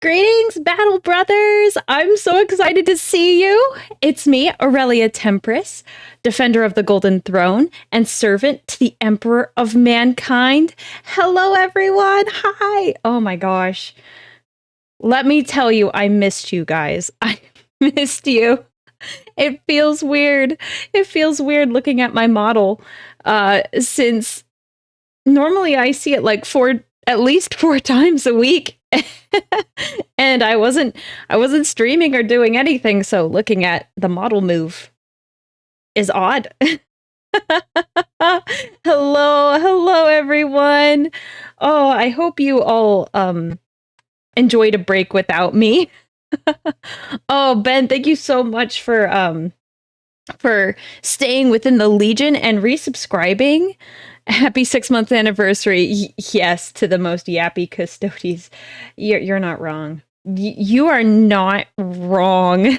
Greetings, Battle Brothers! I'm so excited to see you! It's me, Aurelia Tempris, Defender of the Golden Throne and servant to the Emperor of Mankind. Hello, everyone! Hi! Oh my gosh. Let me tell you, I missed you guys. I missed you. It feels weird. It feels weird looking at my model, since normally I see it like at least 4 times a week. And I wasn't streaming or doing anything, so looking at the model move is odd. Hello everyone. Oh, I hope you all enjoyed a break without me. Oh, Ben, thank you so much for staying within the Legion and resubscribing. Happy 6-month anniversary. Yes, to the most yappy custodies. You're not wrong. You are not wrong.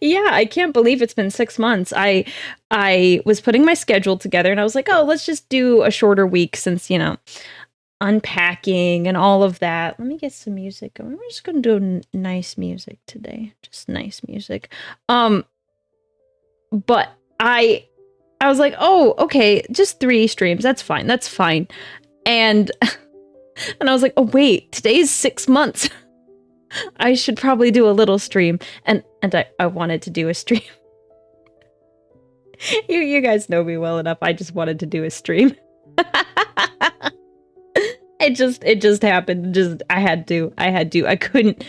Yeah, I can't believe it's been 6 months. I was putting my schedule together and I was like, oh, let's just do a shorter week since, unpacking and all of that. Let me get some music. I'm just going to do nice music today. Just nice music. But I was like, oh, okay, just 3 streams. That's fine. That's fine. And I was like, oh, wait, today's 6 months. I should probably do a little stream. And I wanted to do a stream. You guys know me well enough. I just wanted to do a stream. It just happened. I had to. I couldn't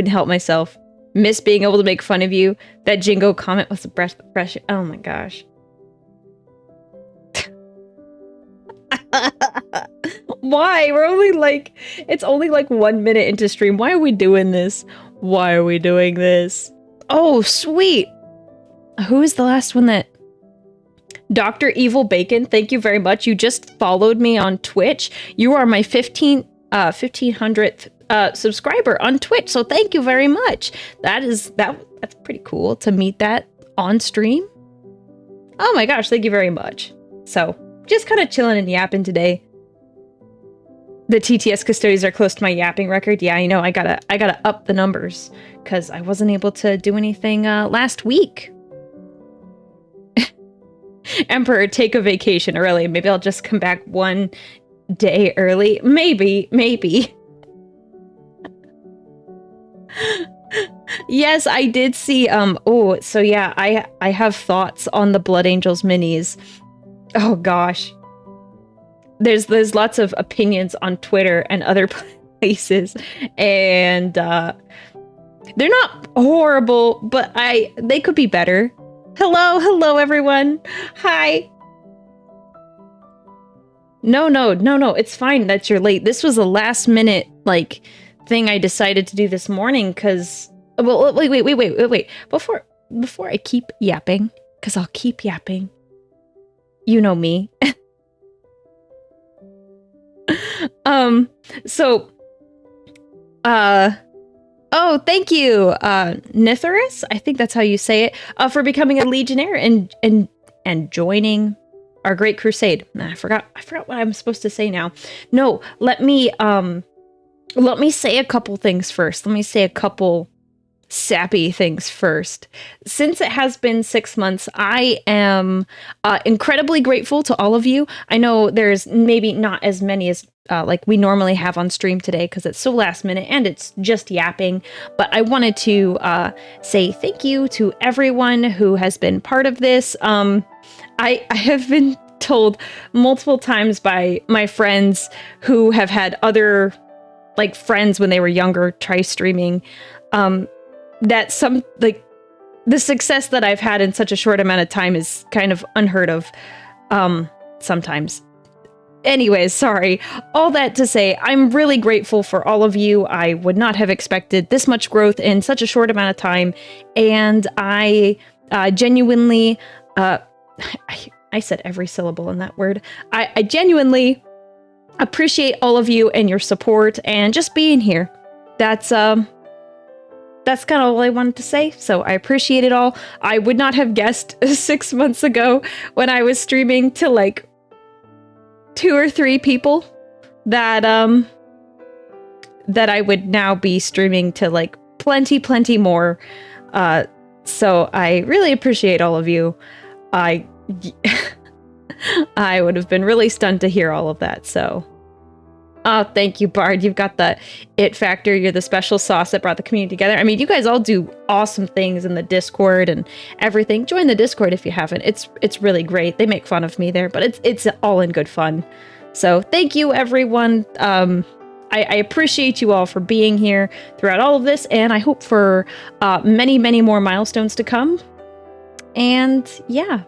help myself. Miss being able to make fun of you. That Jingo comment was a breath of fresh air. Oh my gosh. Why? It's only like 1 minute into stream. Why are we doing this? Why are we doing this? Oh, sweet. Who is the last one that... Dr. Evil Bacon, thank you very much. You just followed me on Twitch. You are my 1500th subscriber on Twitch, so thank you very much. That's pretty cool to meet that on stream. Oh my gosh, thank you very much. So, just kind of chilling and yapping today. The TTS custodies are close to my yapping record. Yeah, I know. I gotta up the numbers because I wasn't able to do anything last week. Emperor, take a vacation early. Maybe I'll just come back 1 day early. Maybe. Yes, I did see, so yeah, I have thoughts on the Blood Angels minis. Oh gosh. There's lots of opinions on Twitter and other places, and they're not horrible, but they could be better. Hello everyone. Hi. No, it's fine that you're late. This was a last minute, thing I decided to do this morning, because... Well, wait. Before I keep yapping, because I'll keep yapping. You know me. Oh, thank you, Nitherus, I think that's how you say it, for becoming a Legionnaire and joining our great crusade. I forgot what I'm supposed to say now. No, let me say a couple things first. Let me say a couple sappy things first. Since it has been 6 months, I am incredibly grateful to all of you. I know there's maybe not as many as like we normally have on stream today because it's so last minute and it's just yapping, but I wanted to say thank you to everyone who has been part of this. I have been told multiple times by my friends who have had other friends when they were younger try streaming, that the success that I've had in such a short amount of time is kind of unheard of, sometimes. Anyways, sorry. All that to say, I'm really grateful for all of you. I would not have expected this much growth in such a short amount of time, and I genuinely, I said every syllable in that word. I genuinely appreciate all of you and your support and just being here. That's kind of all I wanted to say, so I appreciate it all. I would not have guessed 6 months ago when I was streaming to 2 or 3 people that that I would now be streaming to like plenty more. So I really appreciate all of you. I would have been really stunned to hear all of that. So, oh, thank you, Bard. You've got the it factor. You're the special sauce that brought the community together. I mean, you guys all do awesome things in the Discord and everything. Join the Discord if you haven't. It's really great. They make fun of me there, but it's all in good fun. So thank you, everyone. I appreciate you all for being here throughout all of this, and I hope for many more milestones to come. And yeah,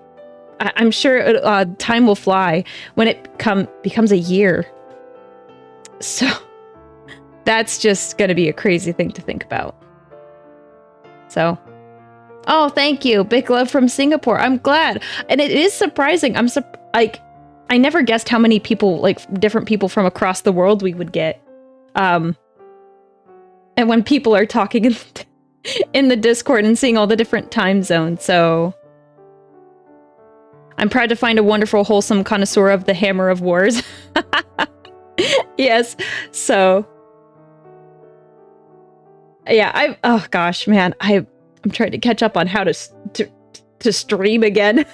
I'm sure time will fly when it becomes a year. So that's just going to be a crazy thing to think about. So, oh, thank you. Big love from Singapore. I'm glad. And it is surprising. I never guessed how many people, like different people from across the world we would get. And when people are talking in the Discord and seeing all the different time zones. So I'm proud to find a wonderful, wholesome connoisseur of the Hammer of Wars. Yes. So yeah, oh gosh, man, I'm trying to catch up on how to stream again.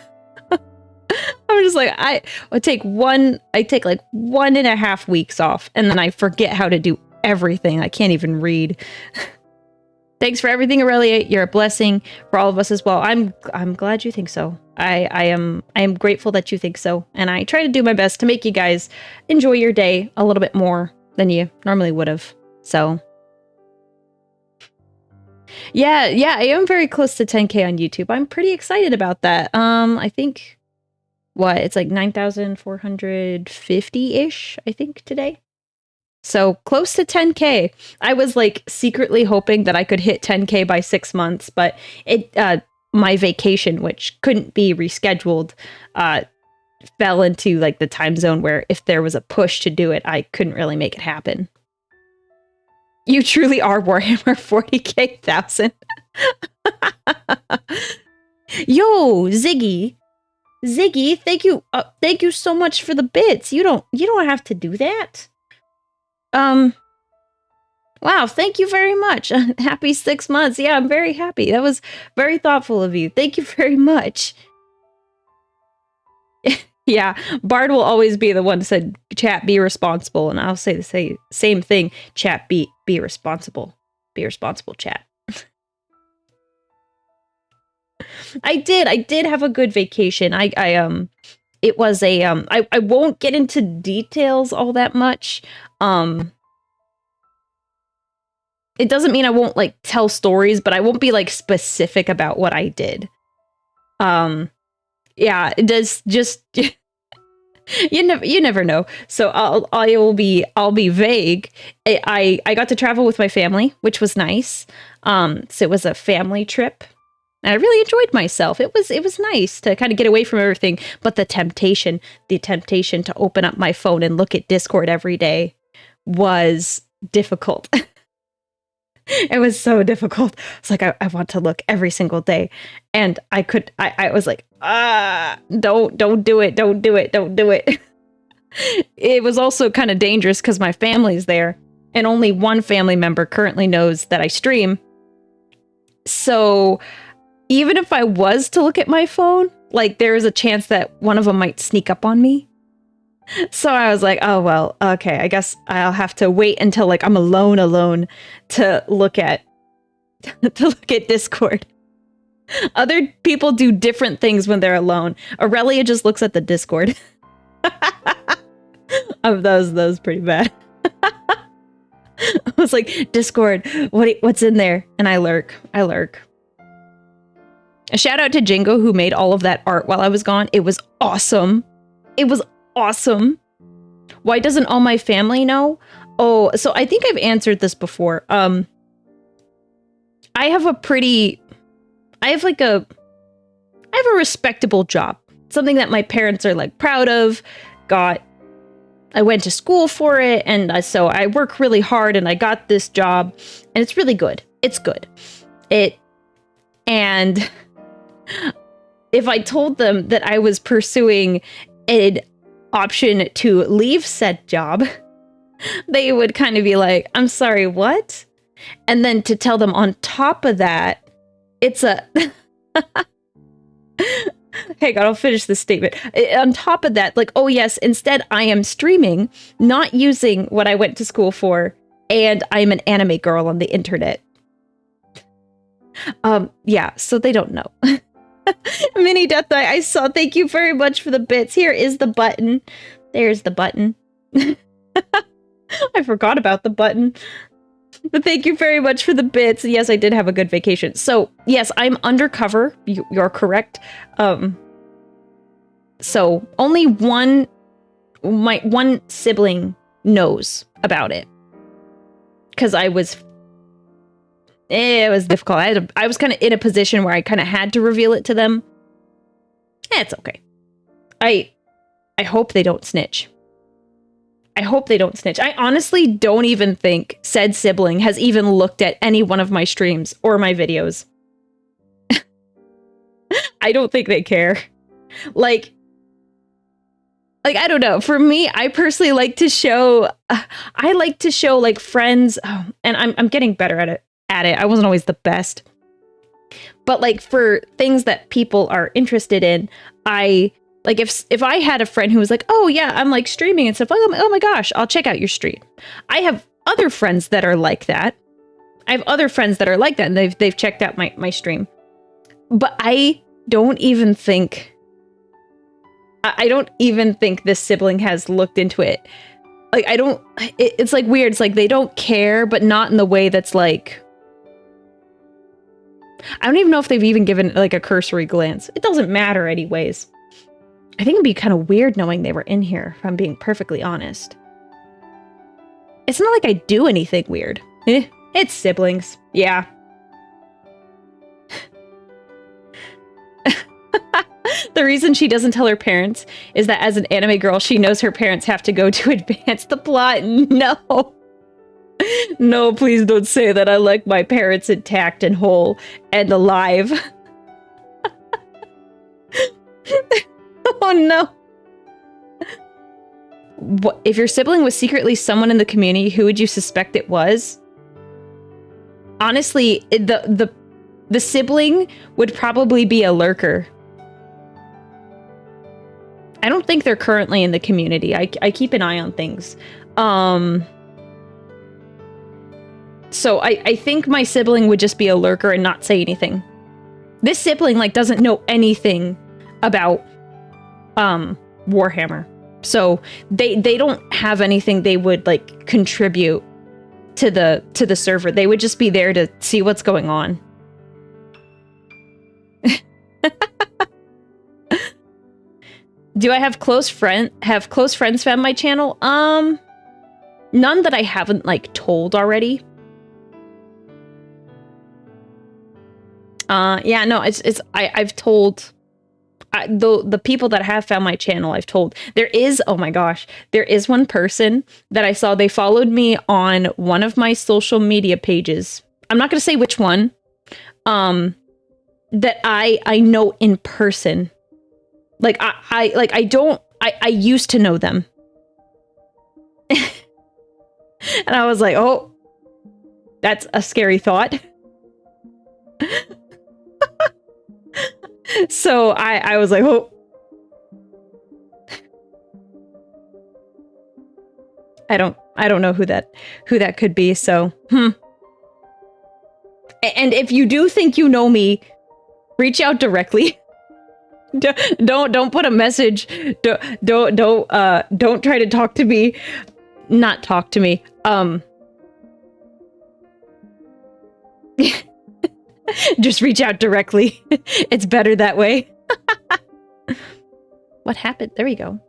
I'm just like, I take like 1.5 weeks off, and then I forget how to do everything. I can't even read. Thanks for everything, Aurelia. You're a blessing for all of us as well. I'm glad you think so. I am grateful that you think so, and I try to do my best to make you guys enjoy your day a little bit more than you normally would have. So yeah, I am very close to 10K on YouTube. I'm pretty excited about that. I think it's like 9,450-ish, I think, today. So close to 10K. I was like secretly hoping that I could hit 10K by 6 months, but my vacation, which couldn't be rescheduled, fell into like the time zone where if there was a push to do it, I couldn't really make it happen. You truly are Warhammer 40K 1000. Yo, Ziggy, thank you so much for the bits. You don't have to do that. Wow, thank you very much. Happy 6 months. Yeah, I'm very happy. That was very thoughtful of you. Thank you very much. Yeah, Bard will always be the one that said, chat, be responsible. And I'll say the same thing. Chat, be responsible. Be responsible, chat. I did have a good vacation. It was a, I won't get into details all that much. It doesn't mean I won't like tell stories, but I won't be like specific about what I did. Yeah, it does just you never know. So I'll be vague. I got to travel with my family, which was nice. So it was a family trip. And I really enjoyed myself. It was nice to kind of get away from everything, but the temptation to open up my phone and look at Discord every day was difficult. It was so difficult. It's like, I want to look every single day. And I was like, don't do it. It was also kind of dangerous because my family's there and only one family member currently knows that I stream. So even if I was to look at my phone, like there is a chance that one of them might sneak up on me. So I was like, oh, well, okay, I guess I'll have to wait until like I'm alone to look at Discord. Other people do different things when they're alone. Aurelia just looks at the Discord. That was pretty bad. I was like, Discord, what's in there? And I lurk. A shout out to Jingo who made all of that art while I was gone. It was awesome. Awesome. Why doesn't all my family know? Oh, so I think I've answered this before. I have a respectable job. Something that my parents are like proud of. I went to school for it, and so I work really hard, and I got this job, and it's really good. It's good. And if I told them that I was pursuing an option to leave said job, they would kind of be like, I'm sorry, what? And then to tell them on top of that, it's a... Hey, God, I'll finish this statement. On top of that, like, oh yes, instead I am streaming, not using what I went to school for, and I'm an anime girl on the internet. Yeah, so they don't know. Mini Death Eye, I saw, thank you very much for the bits. Here is the button. There's the button. I forgot about the button. But thank you very much for the bits. Yes, I did have a good vacation. So, yes, I'm undercover. You're correct. So, only one sibling knows about it. Because it was difficult. I was kind of in a position where I kind of had to reveal it to them. It's okay. I hope they don't snitch. I hope they don't snitch. I honestly don't even think said sibling has even looked at any one of my streams or my videos. I don't think they care. Like, I don't know. For me, I personally like to show, like friends, and I'm getting better at it. I wasn't always the best. But like for things that people are interested in, like if I had a friend who was like, oh yeah, I'm like streaming and stuff, like, oh my gosh, I'll check out your stream. I have other friends that are like that. And they've checked out my stream. But I don't even think this sibling has looked into it. Like it's like weird. It's like they don't care, but not in the way that's like, I don't even know if they've even given like a cursory glance. It doesn't matter anyways. I think it'd be kind of weird knowing they were in here, if I'm being perfectly honest. It's not like I do anything weird. It's siblings. Yeah. The reason she doesn't tell her parents is that as an anime girl, she knows her parents have to go to advance the plot. No. No, please don't say that. I like my parents intact and whole and alive. Oh no. What, if your sibling was secretly someone in the community, who would you suspect it was? Honestly, the sibling would probably be a lurker. I don't think they're currently in the community. I keep an eye on things. So I think my sibling would just be a lurker and not say anything. This sibling like doesn't know anything about Warhammer. So they don't have anything they would like contribute to the server. They would just be there to see what's going on. Do I have close friends found my channel? None that I haven't like told already. Yeah, no, I've told the people that have found my channel, I've told. There is, oh my gosh, there is one person that I saw, they followed me on one of my social media pages. I'm not going to say which one, that I know in person. Like, I used to know them. And I was like, oh, that's a scary thought. So I was like, oh. I don't know who that could be, so And if you do think you know me, reach out directly. Don't put a message. Don't try to talk to me. Not talk to me. Just reach out directly. It's better that way. What happened? There we go.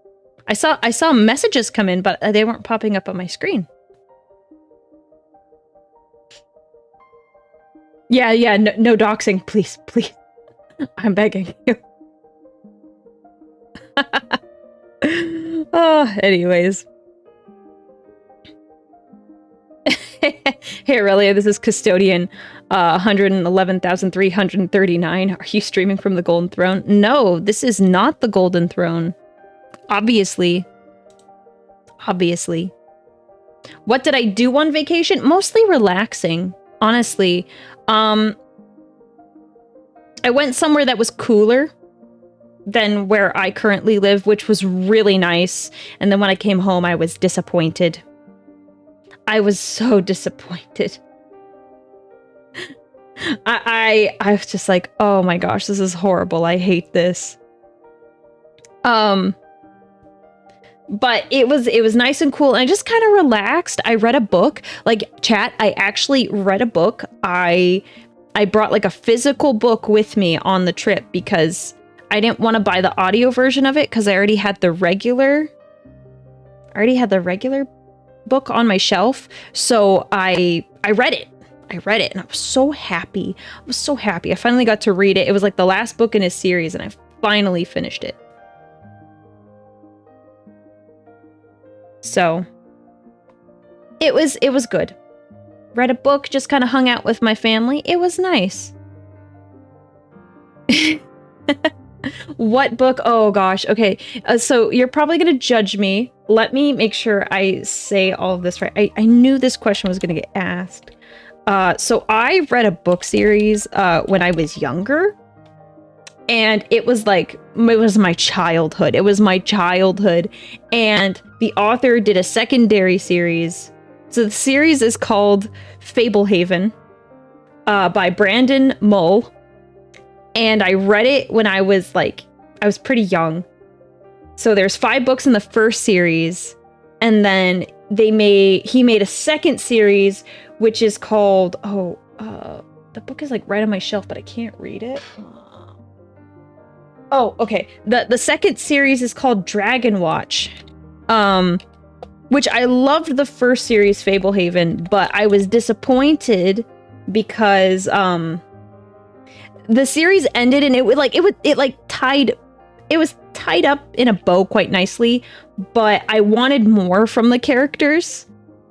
I saw messages come in, but they weren't popping up on my screen. Yeah, no doxing, please. I'm begging you. Oh, anyways. Hey, Aurelia, this is Custodian 111,339. Are you streaming from the Golden Throne? No, this is not the Golden Throne. Obviously. What did I do on vacation? Mostly relaxing, honestly. I went somewhere that was cooler than where I currently live, which was really nice. And then when I came home, I was disappointed. I was so disappointed. I was just like, oh my gosh, this is horrible. I hate this. But it was nice and cool, and I just kind of relaxed. I read a book. Like, chat, I actually read a book. I brought like a physical book with me on the trip because I didn't want to buy the audio version of it because I already had the regular book on my shelf. So I read it. And I was so happy. I finally got to read it. It was like the last book in a series, and I finally finished it. So it was good. Read a book, just kind of hung out with my family. It was nice. What book? Oh gosh. Okay. So you're probably going to judge me. Let me make sure I say all of this right. I knew this question was going to get asked. So I read a book series when I was younger. And it was my childhood. It was my childhood. And the author did a secondary series. So the series is called Fablehaven by Brandon Mull. And I read it when I was pretty young. So there's 5 books in the first series. And then he made a second series, which is called, the book is like right on my shelf, but I can't read it. Oh, okay. The second series is called Dragon Watch, which I loved the first series, Fablehaven, but I was disappointed because the series ended and it was tied up in a bow quite nicely, but I wanted more from the characters,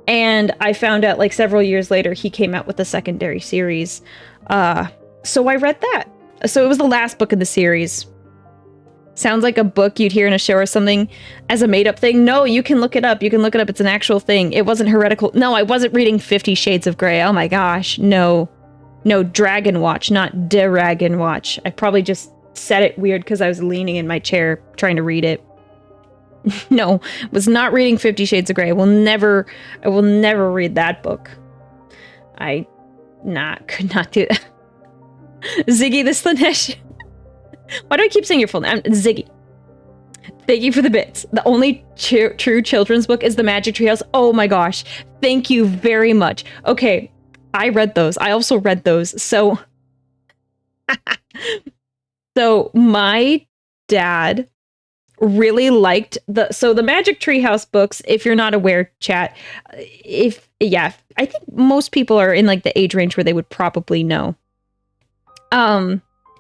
and I found out like several years later he came out with a secondary series, so I read that. So it was the last book in the series. Sounds like a book you'd hear in a show or something as a made-up thing. No, you can look it up. It's an actual thing. It wasn't heretical. No, I wasn't reading 50 Shades of Grey. Oh my gosh. No, Dragon Watch, not Dragon Watch. I probably just said it weird because I was leaning in my chair trying to read it. No, was not reading 50 Shades of Grey. I will never read that book. I could not do that. Ziggy the Slanesh. Why do I keep saying your full name? Ziggy. Thank you for the bits. The only true children's book is The Magic Treehouse. Oh my gosh. Thank you very much. Okay, I read those. I also read those. So, so my dad really liked the Magic Treehouse books. If you're not aware, chat, I think most people are in like the age range where they would probably know.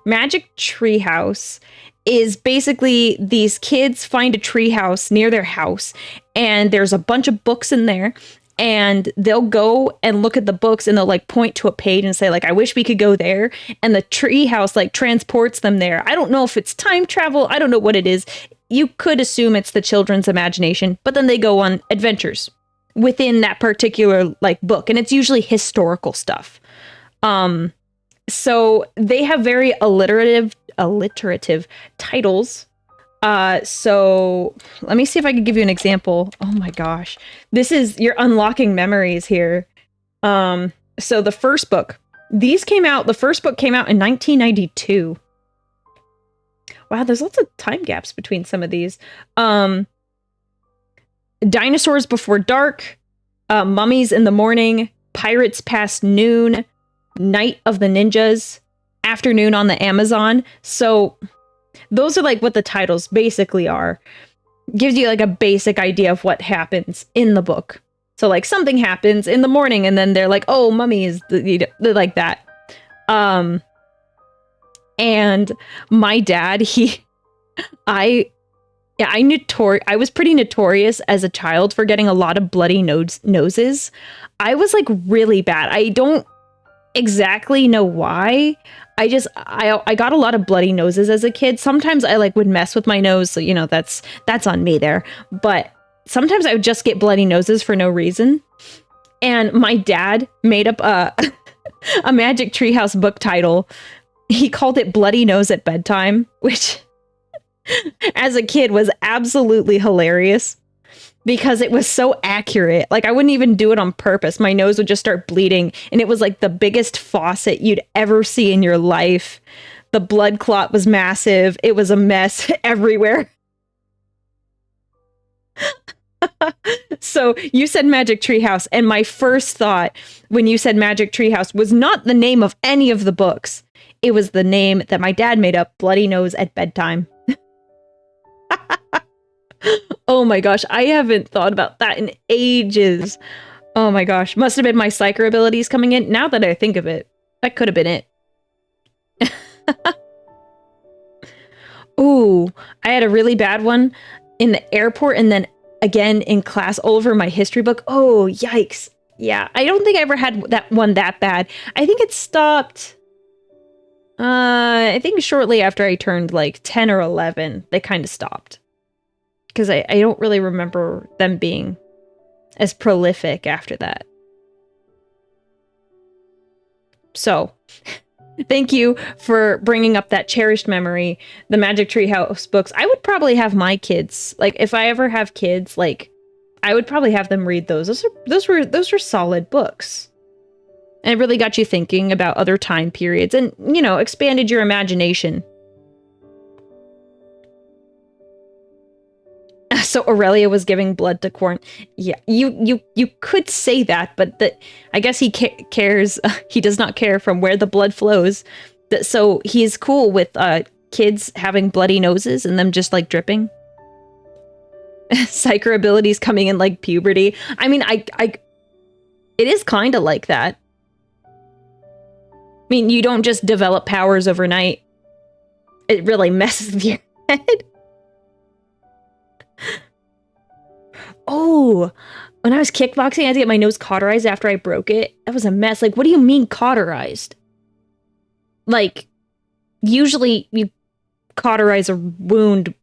Magic Treehouse is basically these kids find a treehouse near their house, and there's a bunch of books in there, and they'll go and look at the books, and they'll like point to a page and say like, I wish we could go there, and the treehouse like transports them there. I don't know if it's time travel. I don't know what it is. You could assume it's the children's imagination, but then they go on adventures within that particular like book, and it's usually historical stuff. So they have very alliterative titles. So let me see if I can give you an example. Oh my gosh. You're unlocking memories here. So the first book, the first book came out in 1992. Wow, there's lots of time gaps between some of these. Dinosaurs Before Dark, Mummies in the Morning, Pirates Past Noon, Night of the Ninjas, Afternoon on the Amazon. So those are like what the titles basically are. Gives you like a basic idea of what happens in the book. So like something happens in the morning and then they're like, oh, mummies, like that. And my dad, I was pretty notorious as a child for getting a lot of bloody noses. I was like really bad. I don't exactly know why. I got a lot of bloody noses as a kid. Sometimes I like would mess with my nose, so you know that's on me there. But sometimes I would just get bloody noses for no reason. And my dad made up a Magic Treehouse book title. He called it Bloody Nose at Bedtime, which as a kid was absolutely hilarious because it was so accurate. Like, I wouldn't even do it on purpose. My nose would just start bleeding, and it was like the biggest faucet you'd ever see in your life. The blood clot was massive. It was a mess everywhere. So you said Magic Treehouse, and my first thought when you said Magic Treehouse was not the name of any of the books. It was the name that my dad made up, Bloody Nose at Bedtime. Oh my gosh, I haven't thought about that in ages. Oh my gosh, must have been my psycher abilities coming in. Now that I think of it, that could have been it. Ooh, I had a really bad one in the airport and then again in class all over my history book. Oh, yikes. Yeah, I don't think I ever had that one that bad. I think it stopped. I think shortly after I turned like 10 or 11, they kind of stopped. Because I don't really remember them being as prolific after that. So, thank you for bringing up that cherished memory, the Magic Treehouse books. I would probably have my kids, like, if I ever have kids, like, I would probably have them read those. Those were solid books. And it really got you thinking about other time periods and, you know, expanded your imagination. So Aurelia was giving blood to Corn. Yeah, you could say that, but I guess he cares. He does not care from where the blood flows. So he's cool with kids having bloody noses and them just like dripping. Psycher abilities coming in like puberty. I mean, it is kind of like that. I mean, you don't just develop powers overnight. It really messes with your head. Oh, when I was kickboxing, I had to get my nose cauterized after I broke it. That was a mess. Like, what do you mean cauterized? Like, usually you cauterize a wound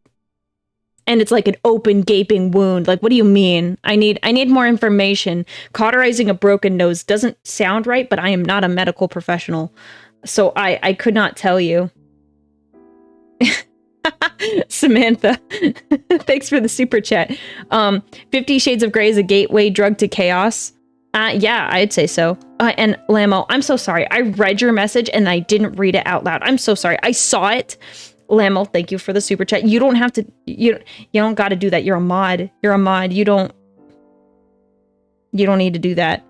and it's like an open, gaping wound. Like, what do you mean? I need more information. Cauterizing a broken nose doesn't sound right, but I am not a medical professional. So I could not tell you. Samantha, thanks for the super chat. 50 Shades of Grey is a gateway drug to chaos. Yeah, I'd say so. And Lamo, I'm so sorry. I read your message and I didn't read it out loud. I'm so sorry. I saw it. Lamo, thank you for the super chat. You don't have to. You don't got to do that. You're a mod. You're a mod. You don't need to do that.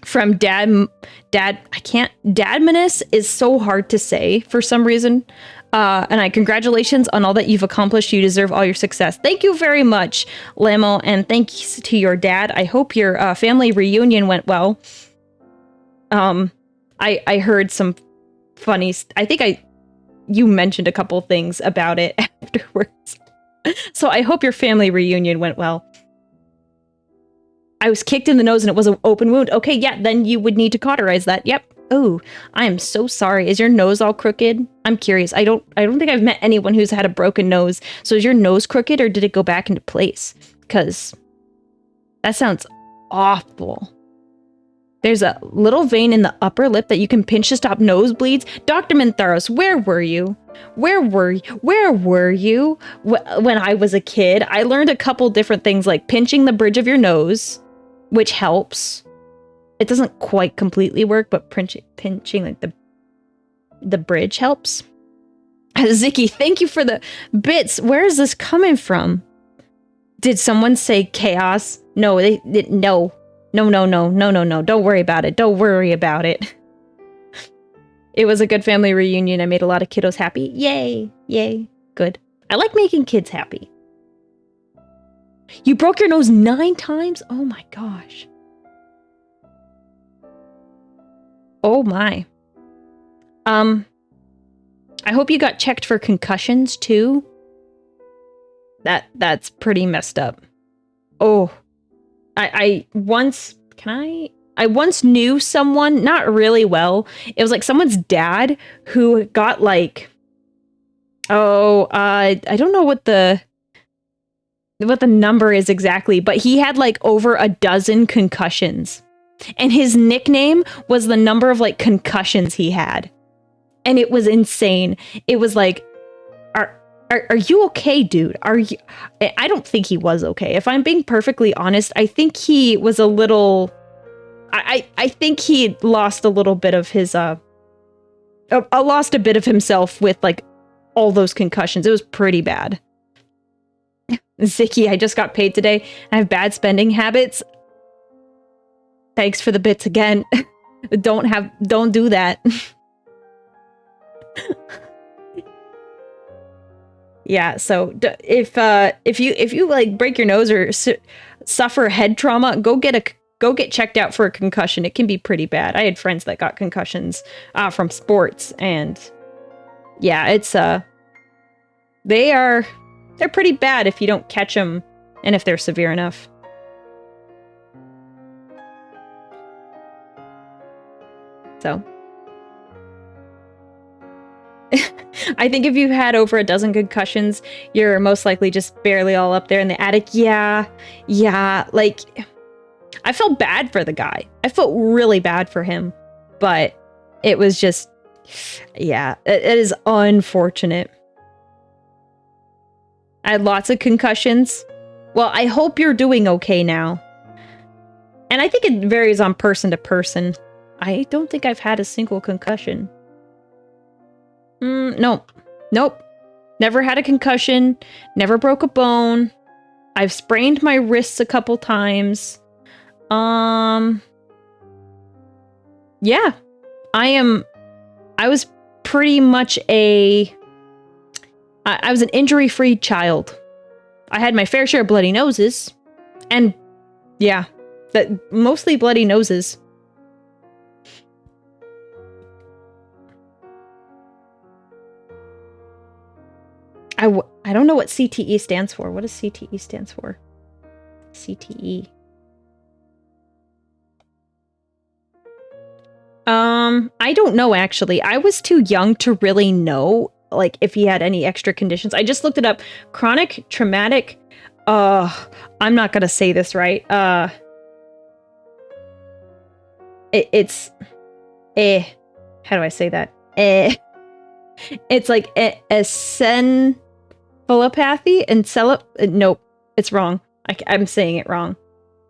From Dad. I can't. Dadmanus is so hard to say for some reason. And congratulations on all that you've accomplished. You deserve all your success. Thank you very much, Lamo, and thanks to your dad. I hope your family reunion went well. I heard some funny. I think you mentioned a couple things about it afterwards. So I hope your family reunion went well. I was kicked in the nose and it was an open wound. Okay, yeah, then you would need to cauterize that. Yep. Oh, I am so sorry. Is your nose all crooked? I'm curious. I don't think I've met anyone who's had a broken nose. So is your nose crooked or did it go back into place? Because that sounds awful. There's a little vein in the upper lip that you can pinch to stop nosebleeds. Dr. Mintharos, where were you? Where were you when I was a kid? I learned a couple different things like pinching the bridge of your nose, which helps. It doesn't quite completely work, but pinching like the bridge helps. Ziki, thank you for the bits. Where is this coming from? Did someone say chaos? No, no. Don't worry about it. Don't worry about it. It was a good family reunion. I made a lot of kiddos happy. Yay. Yay. Good. I like making kids happy. You broke your nose 9 times? Oh my gosh. Oh my. I hope you got checked for concussions too. That's pretty messed up. Oh. I once knew someone, not really well. It was like someone's dad who got like, I don't know what the what the number is exactly, but he had like over a dozen concussions. And his nickname was the number of like concussions he had. And it was insane. It was like, are you okay, dude? Are you? I don't think he was okay. If I'm being perfectly honest, I think he was a little. I think he lost a little bit of his lost a bit of himself with like all those concussions. It was pretty bad. Zicky, I just got paid today. I have bad spending habits. Thanks for the bits again. Don't do that. Yeah, so if you like break your nose or suffer head trauma, go get checked out for a concussion. It can be pretty bad. I had friends that got concussions from sports, and yeah, it's they're pretty bad if you don't catch them and if they're severe enough. So I think if you've had over a dozen concussions, you're most likely just barely all up there in the attic. Yeah, like, I felt bad for the guy. I felt really bad for him, but it was just, yeah, it is unfortunate. I had lots of concussions. Well, I hope you're doing okay now. And I think it varies on person to person. I don't think I've had a single concussion. Nope. Never had a concussion. Never broke a bone. I've sprained my wrists a couple times. Yeah. I was pretty much I was an injury-free child. I had my fair share of bloody noses. And yeah, mostly bloody noses. I don't know what CTE stands for. What does CTE stands for? CTE. I don't know, actually. I was too young to really know, like, if he had any extra conditions. I just looked it up. Chronic traumatic, I'm not gonna say this right. It's, how do I say that? It's like encephalopathy and nope, it's wrong. I'm saying it wrong.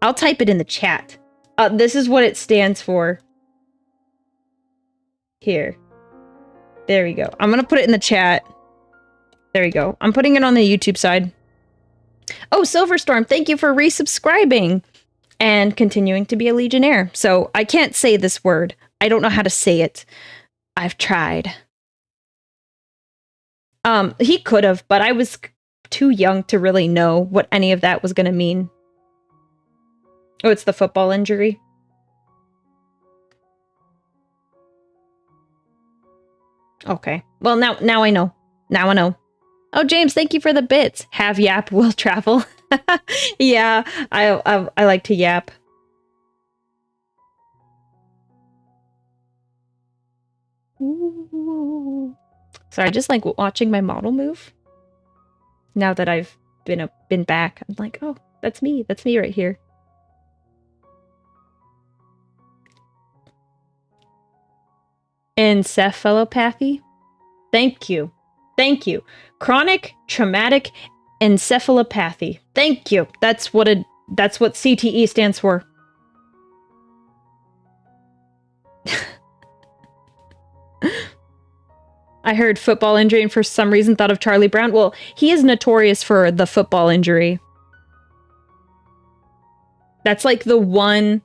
I'll type it in the chat. This is what it stands for. Here. There we go. I'm gonna put it in the chat. There we go. I'm putting it on the YouTube side. Oh, Silverstorm, thank you for resubscribing and continuing to be a Legionnaire. So I can't say this word. I don't know how to say it. I've tried. He could have, but I was too young to really know what any of that was going to mean. Oh, it's the football injury. Okay. Well, now I know. Now I know. Oh, James, thank you for the bits. Have YAP will travel. Yeah, I like to YAP. Ooh. Sorry, I just like watching my model move. Now that I've been back, I'm like, oh, that's me. That's me right here. Encephalopathy. Thank you. Thank you. Chronic traumatic encephalopathy. Thank you. That's what CTE stands for. I heard football injury and for some reason thought of Charlie Brown. Well, he is notorious for the football injury. That's like the one.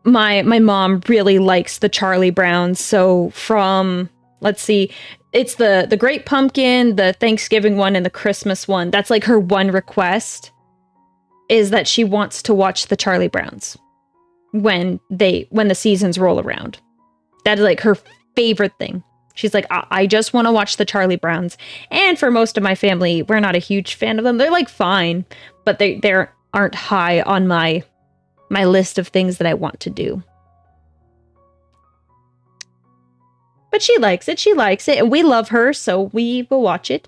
My mom really likes the Charlie Browns. So from, let's see, it's the Great Pumpkin, the Thanksgiving one, and the Christmas one. That's like her one request, is that she wants to watch the Charlie Browns when the seasons roll around. That is like her favorite thing. She's like, I just want to watch the Charlie Browns. And for most of my family, we're not a huge fan of them. They're like fine, but they aren't high on my list of things that I want to do. But she likes it. She likes it. And we love her, so we will watch it.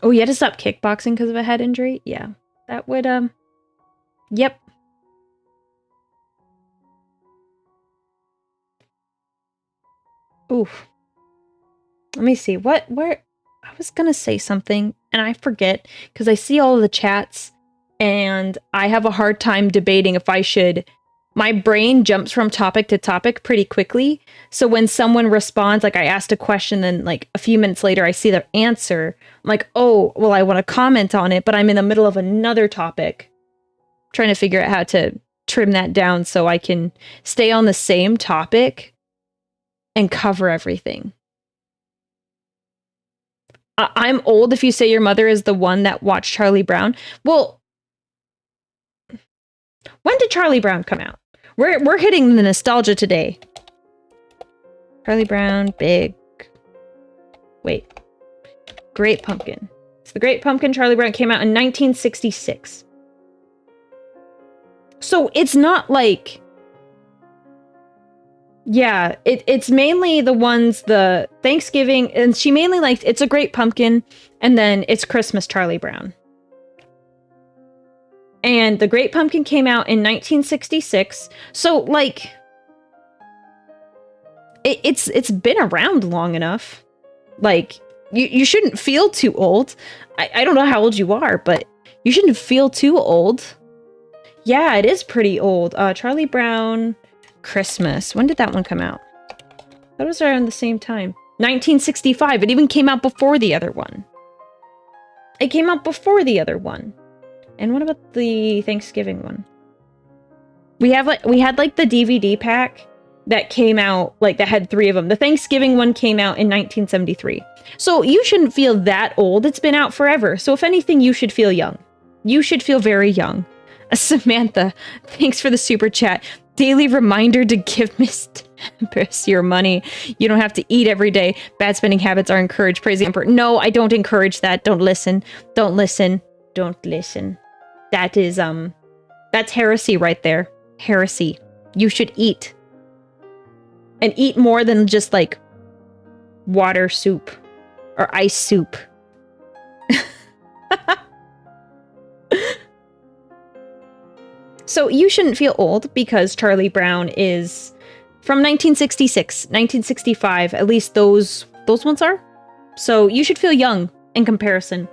Oh, you had to stop kickboxing because of a head injury? Yeah. That would, yep. Oof. Let me see. Where... I was gonna say something, and I forget, because I see all of the chats, and I have a hard time debating if I should... My brain jumps from topic to topic pretty quickly, so when someone responds, like I asked a question, then like a few minutes later I see their answer, I'm like, oh, well, I want to comment on it, but I'm in the middle of another topic. I'm trying to figure out how to trim that down so I can stay on the same topic and cover everything. I'm old if you say your mother is the one that watched Charlie Brown. Well, when did Charlie Brown come out? We're hitting the nostalgia today. Charlie Brown, big... Wait. Great Pumpkin. So the Great Pumpkin, Charlie Brown, came out in 1966. So it's not like... Yeah, it's mainly the ones, the Thanksgiving, and she mainly liked It's a Great Pumpkin, and then It's Christmas, Charlie Brown. And The Great Pumpkin came out in 1966, so, like, it's been around long enough. Like, you shouldn't feel too old. I don't know how old you are, but you shouldn't feel too old. Yeah, it is pretty old. Charlie Brown... Christmas. When did that one come out? That was around the same time. 1965. It even came out before the other one. It came out before the other one. And what about the Thanksgiving one? We had like the DVD pack that came out, like that had 3 of them. The Thanksgiving one came out in 1973. So you shouldn't feel that old. It's been out forever. So if anything, you should feel young. You should feel very young. Samantha, thanks for the super chat. Daily reminder to give Miss Tempris your money. You don't have to eat every day. Bad spending habits are encouraged. Praise the Emperor. No, I don't encourage that. Don't listen. Don't listen. Don't listen. That is, that's heresy right there. Heresy. You should eat. And eat more than just, like, water soup. Or ice soup. So you shouldn't feel old because Charlie Brown is from 1966, 1965. At least those ones are. So you should feel young in comparison.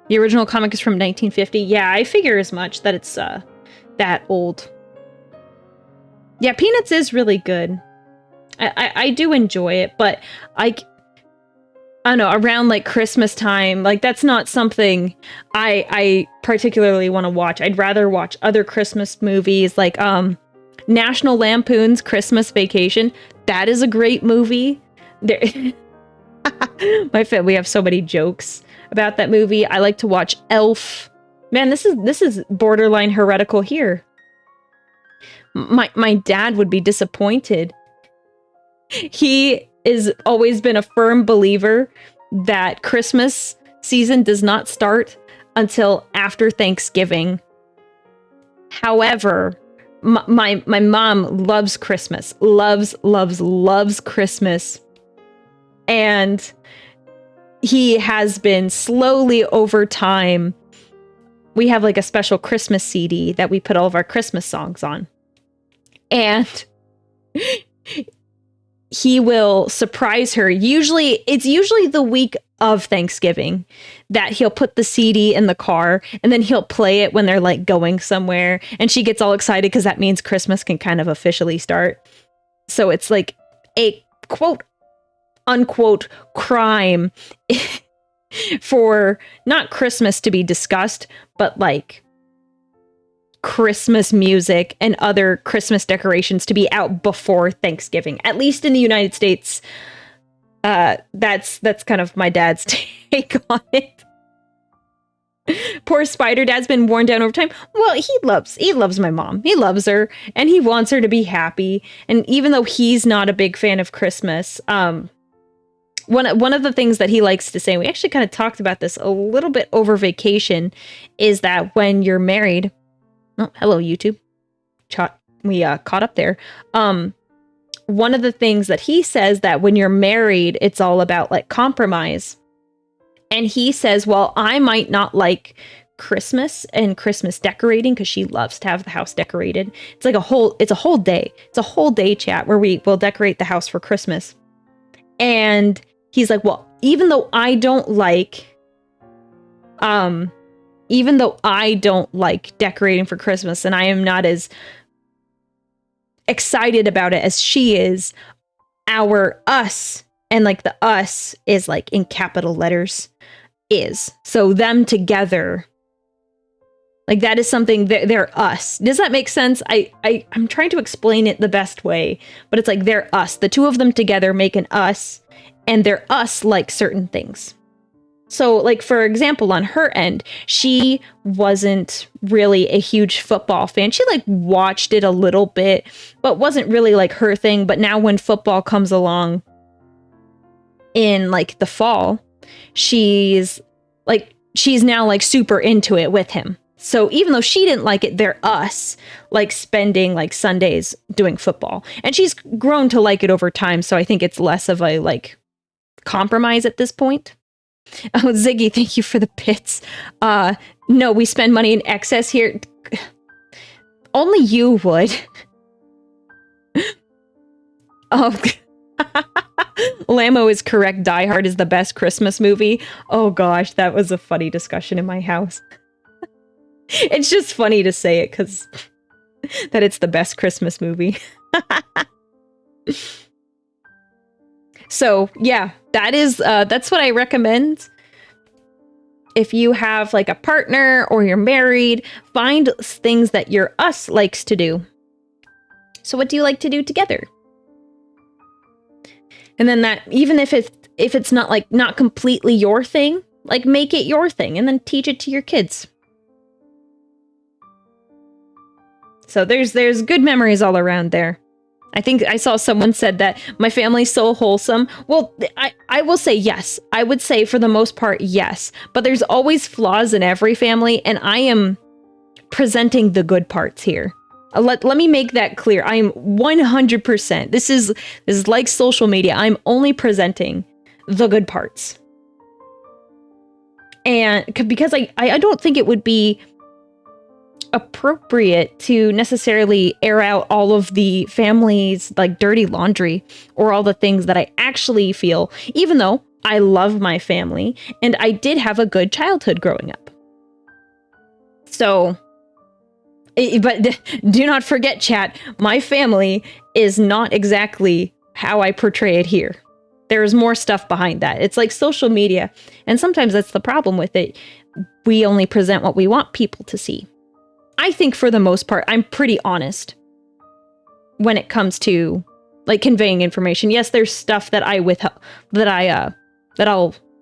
The original comic is from 1950. Yeah, I figure as much that it's that old. Yeah, Peanuts is really good. I do enjoy it, but I don't know, around like Christmas time, like that's not something I particularly want to watch. I'd rather watch other Christmas movies like National Lampoon's Christmas Vacation. That is a great movie. There we have so many jokes about that movie. I like to watch Elf. Man, this is borderline heretical here. My dad would be disappointed. He is always been a firm believer that Christmas season does not start until after Thanksgiving. However, my mom loves Christmas. Loves Christmas. And he has been slowly over time. We have like a special Christmas CD that we put all of our Christmas songs on. And he will surprise her. It's usually the week of Thanksgiving that he'll put the CD in the car and then he'll play it when they're like going somewhere. And she gets all excited because that means Christmas can kind of officially start. So it's like a quote unquote crime for not Christmas to be discussed, but like Christmas music and other Christmas decorations to be out before Thanksgiving. At least in the United States, that's kind of my dad's take on it. Poor Spider Dad's been worn down over time. Well, he loves my mom. He loves her and he wants her to be happy. And even though he's not a big fan of Christmas, one of the things that he likes to say, we actually kind of talked about this a little bit over vacation, is that when you're married, oh, hello, YouTube. We caught up there. one of the things that he says that when you're married, it's all about like compromise. And he says, well, I might not like Christmas and Christmas decorating because she loves to have the house decorated. It's like a whole day. It's a whole day chat where we will decorate the house for Christmas. And he's like, well, even though I don't like decorating for Christmas and I am not as excited about it as she is, our us, and like the us is like in capital letters, is. So them together, like that is something they're us. Does that make sense? I'm trying to explain it the best way, but it's like they're us. The two of them together make an us, and they're us like certain things. So like, for example, on her end, she wasn't really a huge football fan. She like watched it a little bit, but wasn't really like her thing. But now when football comes along in like the fall, she's now like super into it with him. So even though she didn't like it, they're us like spending like Sundays doing football. And she's grown to like it over time. So I think it's less of a like compromise at this point. Oh, Ziggy, thank you for the bits. No, we spend money in excess here. Only you would. Oh, Lamo is correct. Die Hard is the best Christmas movie. Oh gosh, that was a funny discussion in my house. It's just funny to say it because that it's the best Christmas movie. So yeah, that's what I recommend. If you have like a partner or you're married, find things that your us likes to do. So what do you like to do together? And then that, even if it's not completely your thing, like make it your thing and then teach it to your kids. So there's good memories all around there. I think I saw someone said that my family's so wholesome. Well, I will say yes. I would say for the most part, yes. But there's always flaws in every family, and I am presenting the good parts here. Let me make that clear. I am 100%. This is like social media. I'm only presenting the good parts. And because I don't think it would be appropriate to necessarily air out all of the family's like dirty laundry or all the things that I actually feel, even though I love my family and I did have a good childhood growing up. So, but do not forget, chat, my family is not exactly how I portray it here. There's more stuff behind that. It's like social media, and sometimes that's the problem with it. We only present what we want people to see. I think for the most part, I'm pretty honest when it comes to like conveying information. Yes, there's stuff that I'll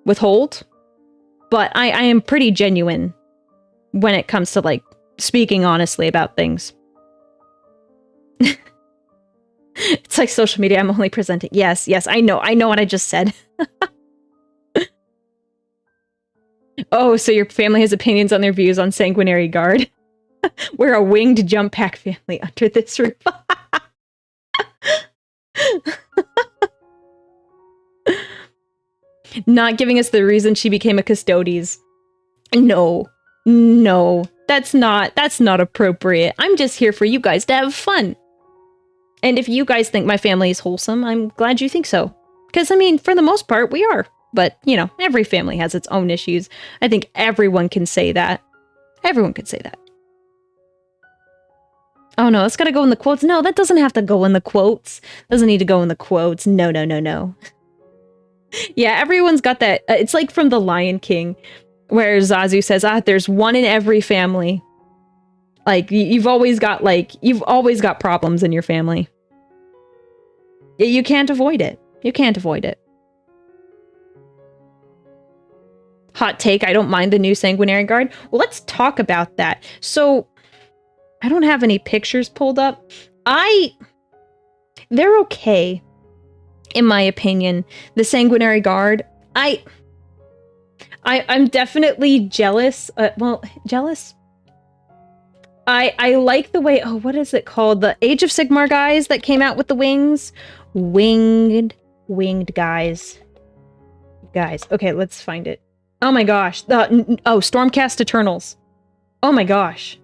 withhold, but I am pretty genuine when it comes to like speaking honestly about things. It's like social media. I'm only presenting. Yes, I know what I just said. Oh, so your family has opinions on their views on Sanguinary Guard. We're a winged jump pack family under this roof. Not giving us the reason she became a Custodes. No, that's not appropriate. I'm just here for you guys to have fun. And if you guys think my family is wholesome, I'm glad you think so. Because, I mean, for the most part, we are. But, you know, every family has its own issues. I think everyone can say that. Everyone can say that. Oh no, that's gotta go in the quotes. No, that doesn't have to go in the quotes. Doesn't need to go in the quotes. No. Yeah, everyone's got that. It's like from The Lion King, where Zazu says, there's one in every family. Like, you've always got problems in your family. You can't avoid it. You can't avoid it. Hot take, I don't mind the new Sanguinary Guard. Well, let's talk about that. So, I don't have any pictures pulled up. They're okay, in my opinion. The Sanguinary Guard, I'm definitely jealous. Jealous? I like the way, oh, what is it called? The Age of Sigmar guys that came out with the wings. Winged guys. Guys, okay, let's find it. Oh my gosh. Stormcast Eternals. Oh my gosh.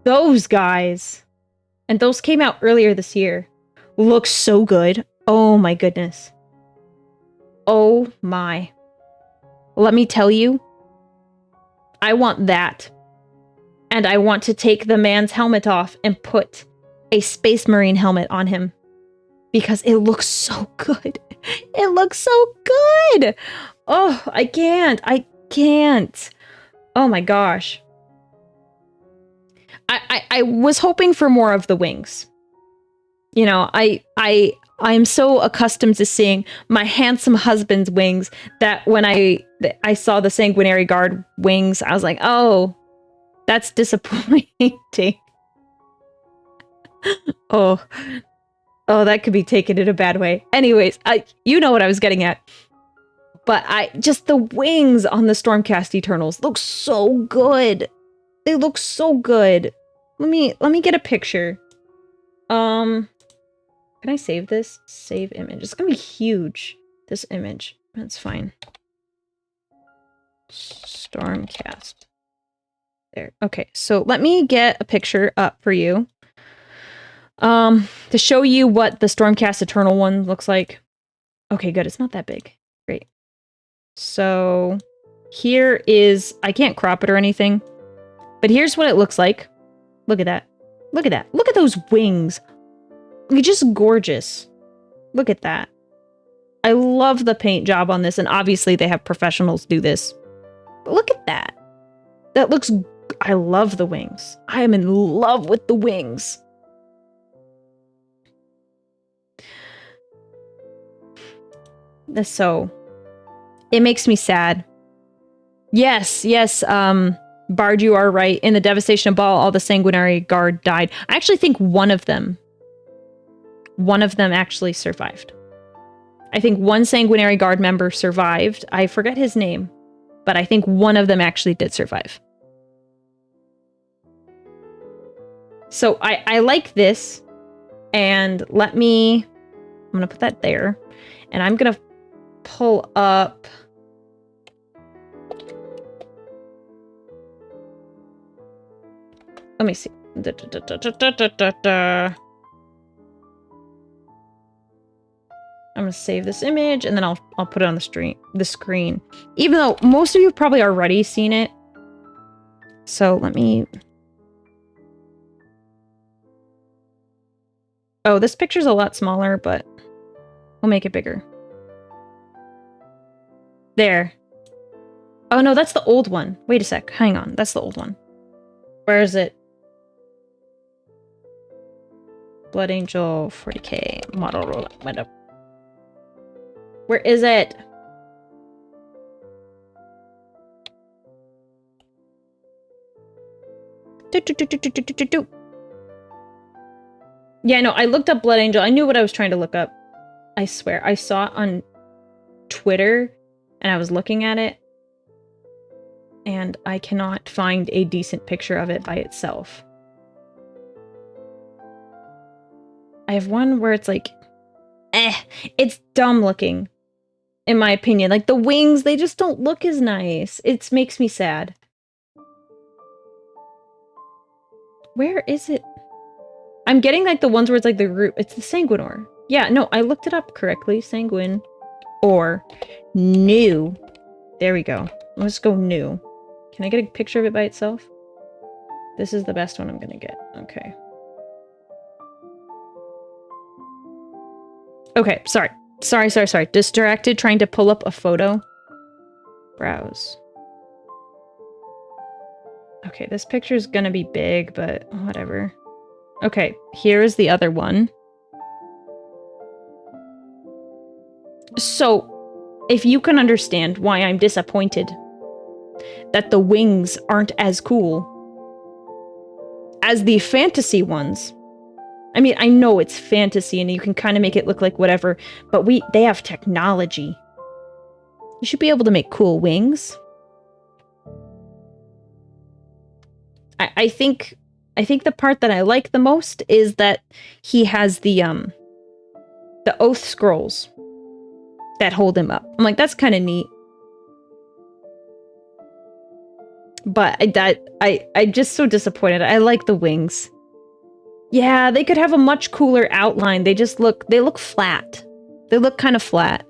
Those guys. And those came out earlier this year. Look so good. Oh my goodness. Oh my. Let me tell you, I want that. And I want to take the man's helmet off and put a Space Marine helmet on him. Because it looks so good. It looks so good. Oh, I can't. I can't. Oh my gosh. I was hoping for more of the wings. You know, I'm so accustomed to seeing my handsome husband's wings that when I saw the Sanguinary Guard wings, I was like, oh, that's disappointing. Oh, that could be taken in a bad way. Anyways, you know what I was getting at. But just the wings on the Stormcast Eternals look so good. They look so good. Let me get a picture. Can I save this? Save image. It's gonna be huge. This image. That's fine. Stormcast. There. Okay, so let me get a picture up for you. To show you what the Stormcast Eternal one looks like. Okay, good. It's not that big. Great. So here is, I can't crop it or anything, but here's what it looks like. Look at that. Look at that. Look at those wings. They're just gorgeous. Look at that. I love the paint job on this, and obviously they have professionals do this. But look at that. That looks, I love the wings. I am in love with the wings. So, it makes me sad. Yes, Bard, you are right. In the devastation of Baal, all the Sanguinary Guard died. I actually think one of them actually survived. I think one Sanguinary Guard member survived. I forget his name, but I think one of them actually did survive. So I like this, and I'm gonna put that there, and I'm gonna pull up. Let me see. I'm gonna save this image, and then I'll put it on the screen. Even though most of you have probably already seen it. So let me. Oh, this picture's a lot smaller, but we'll make it bigger. There. Oh no, that's the old one. Wait a sec. Hang on. That's the old one. Where is it? Blood Angel 40K model roll. Where is it? Yeah, no, I looked up Blood Angel. I knew what I was trying to look up. I swear. I saw it on Twitter, and I was looking at it, and I cannot find a decent picture of it by itself. I have one where it's like, it's dumb looking, in my opinion. Like, the wings, they just don't look as nice. It makes me sad. Where is it? I'm getting, like, the ones where it's, like, the root. It's the Sanguinor. Yeah, no, I looked it up correctly. Sanguine. Or new. There we go. Let's go new. Can I get a picture of it by itself? This is the best one I'm gonna get. Okay. Okay, sorry. Sorry. Distracted trying to pull up a photo. Browse. Okay, this picture is gonna be big, but whatever. Okay, here is the other one. So, if you can understand why I'm disappointed that the wings aren't as cool as the fantasy ones. I mean, I know it's fantasy and you can kind of make it look like whatever, but they have technology. You should be able to make cool wings. I think the part that I like the most is that he has the oath scrolls that hold him up. I'm like, that's kind of neat. But I'm just so disappointed. I like the wings. Yeah, they could have a much cooler outline. They look flat. They look kind of flat.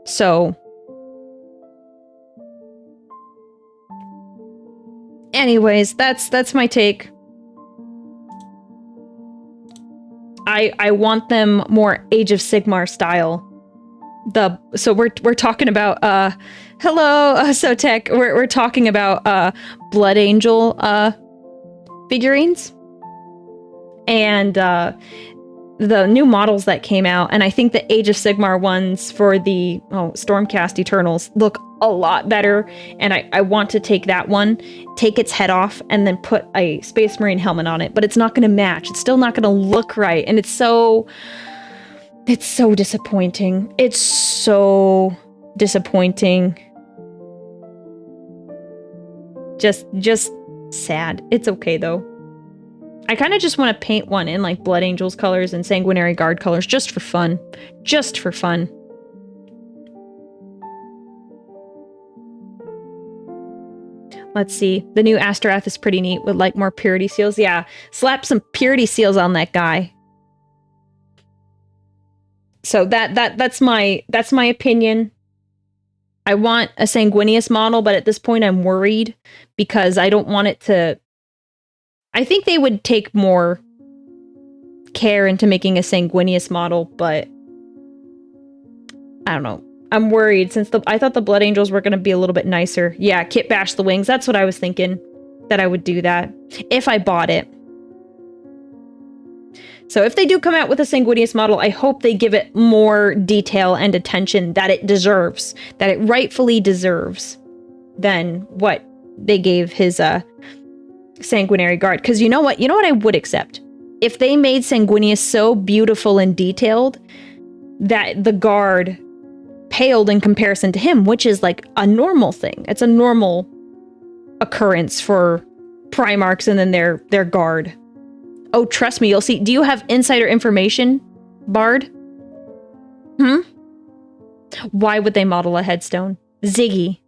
So anyways, that's my take. I want them more Age of Sigmar style. So we're talking about hello Sotek. We're talking about Blood Angel figurines and the new models that came out, and I think the Age of Sigmar ones for the Stormcast Eternals look a lot better, and I want to take that one, take its head off, and then put a Space Marine helmet on it, but it's not going to match. It's still not going to look right, and it's so disappointing. It's so disappointing. Just sad. It's okay though. I kind of just want to paint one in like Blood Angels colors and Sanguinary Guard colors just for fun. Just for fun. Let's see. The new Asterath is pretty neat with like more purity seals. Yeah, slap some purity seals on that guy. So that's my opinion. I want a Sanguinius model, but at this point I'm worried because I don't want it to... I think they would take more care into making a Sanguinius model, but I don't know. I'm worried since I thought the Blood Angels were going to be a little bit nicer. Yeah, kit bash the wings. That's what I was thinking, that I would do that if I bought it. So if they do come out with a Sanguinius model, I hope they give it more detail and attention that it deserves, that it rightfully deserves, than what they gave his Sanguinary Guard. Because you know what? You know what I would accept? If they made Sanguinius so beautiful and detailed that the guard paled in comparison to him, which is like a normal thing. It's a normal occurrence for Primarchs and then their guard. Oh, trust me, you'll see. Do you have insider information, Bard? Why would they model a headstone? Ziggy.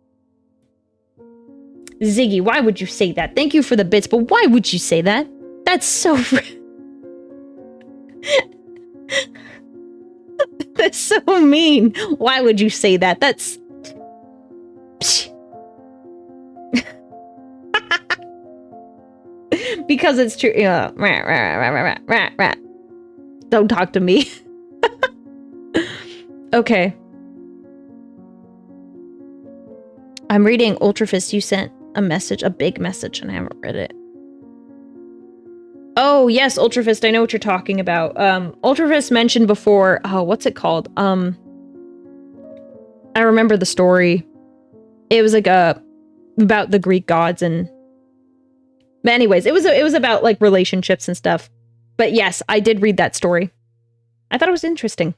Ziggy, why would you say that? Thank you for the bits, but why would you say that? That's so... That's so mean. Why would you say that? That's... Because it's true. Don't talk to me. Okay. I'm reading Ultrafist. You sent a message, a big message, and I haven't read it. Oh, yes, Ultrafist. I know what you're talking about. Ultrafist mentioned before... Oh, what's it called? I remember the story. It was like about the Greek gods and... But anyways, it was about like relationships and stuff. But yes, I did read that story. I thought it was interesting.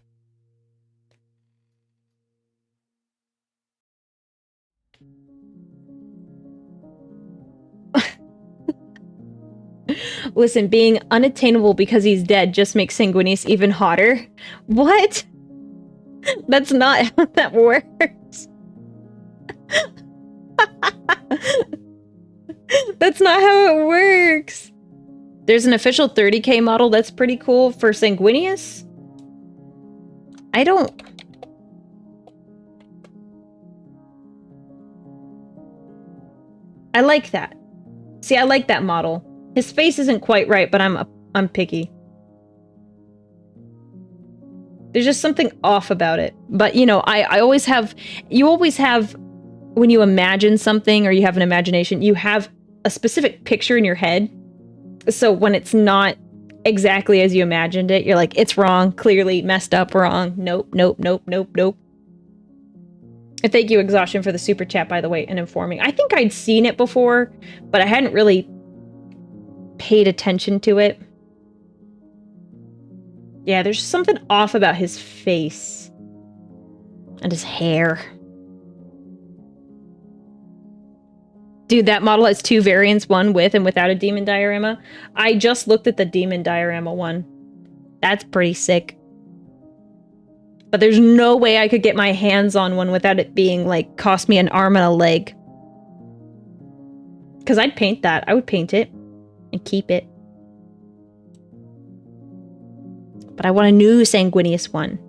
Listen, being unattainable because he's dead just makes Sanguinius even hotter. What? That's not how that works. That's not how it works. There's an official 30k model that's pretty cool for Sanguinius. I like that. See, I like that model. His face isn't quite right, but I'm picky. There's just something off about it. But, you know, I always have... You always have... When you imagine something or you have an imagination, you have a specific picture in your head. So when it's not exactly as you imagined it, you're like, it's wrong, clearly messed up, wrong. Nope, nope, nope, nope, nope. And thank you, Exhaustion, for the super chat, by the way, and informing. I think I'd seen it before, but I hadn't really paid attention to it. Yeah, there's something off about his face. And his hair. Dude, that model has 2 variants, one with and without a demon diorama. I just looked at the demon diorama one. That's pretty sick. But there's no way I could get my hands on one without it being, like, cost me an arm and a leg. Because I'd paint that. I would paint it and keep it. But I want a new Sanguinius one.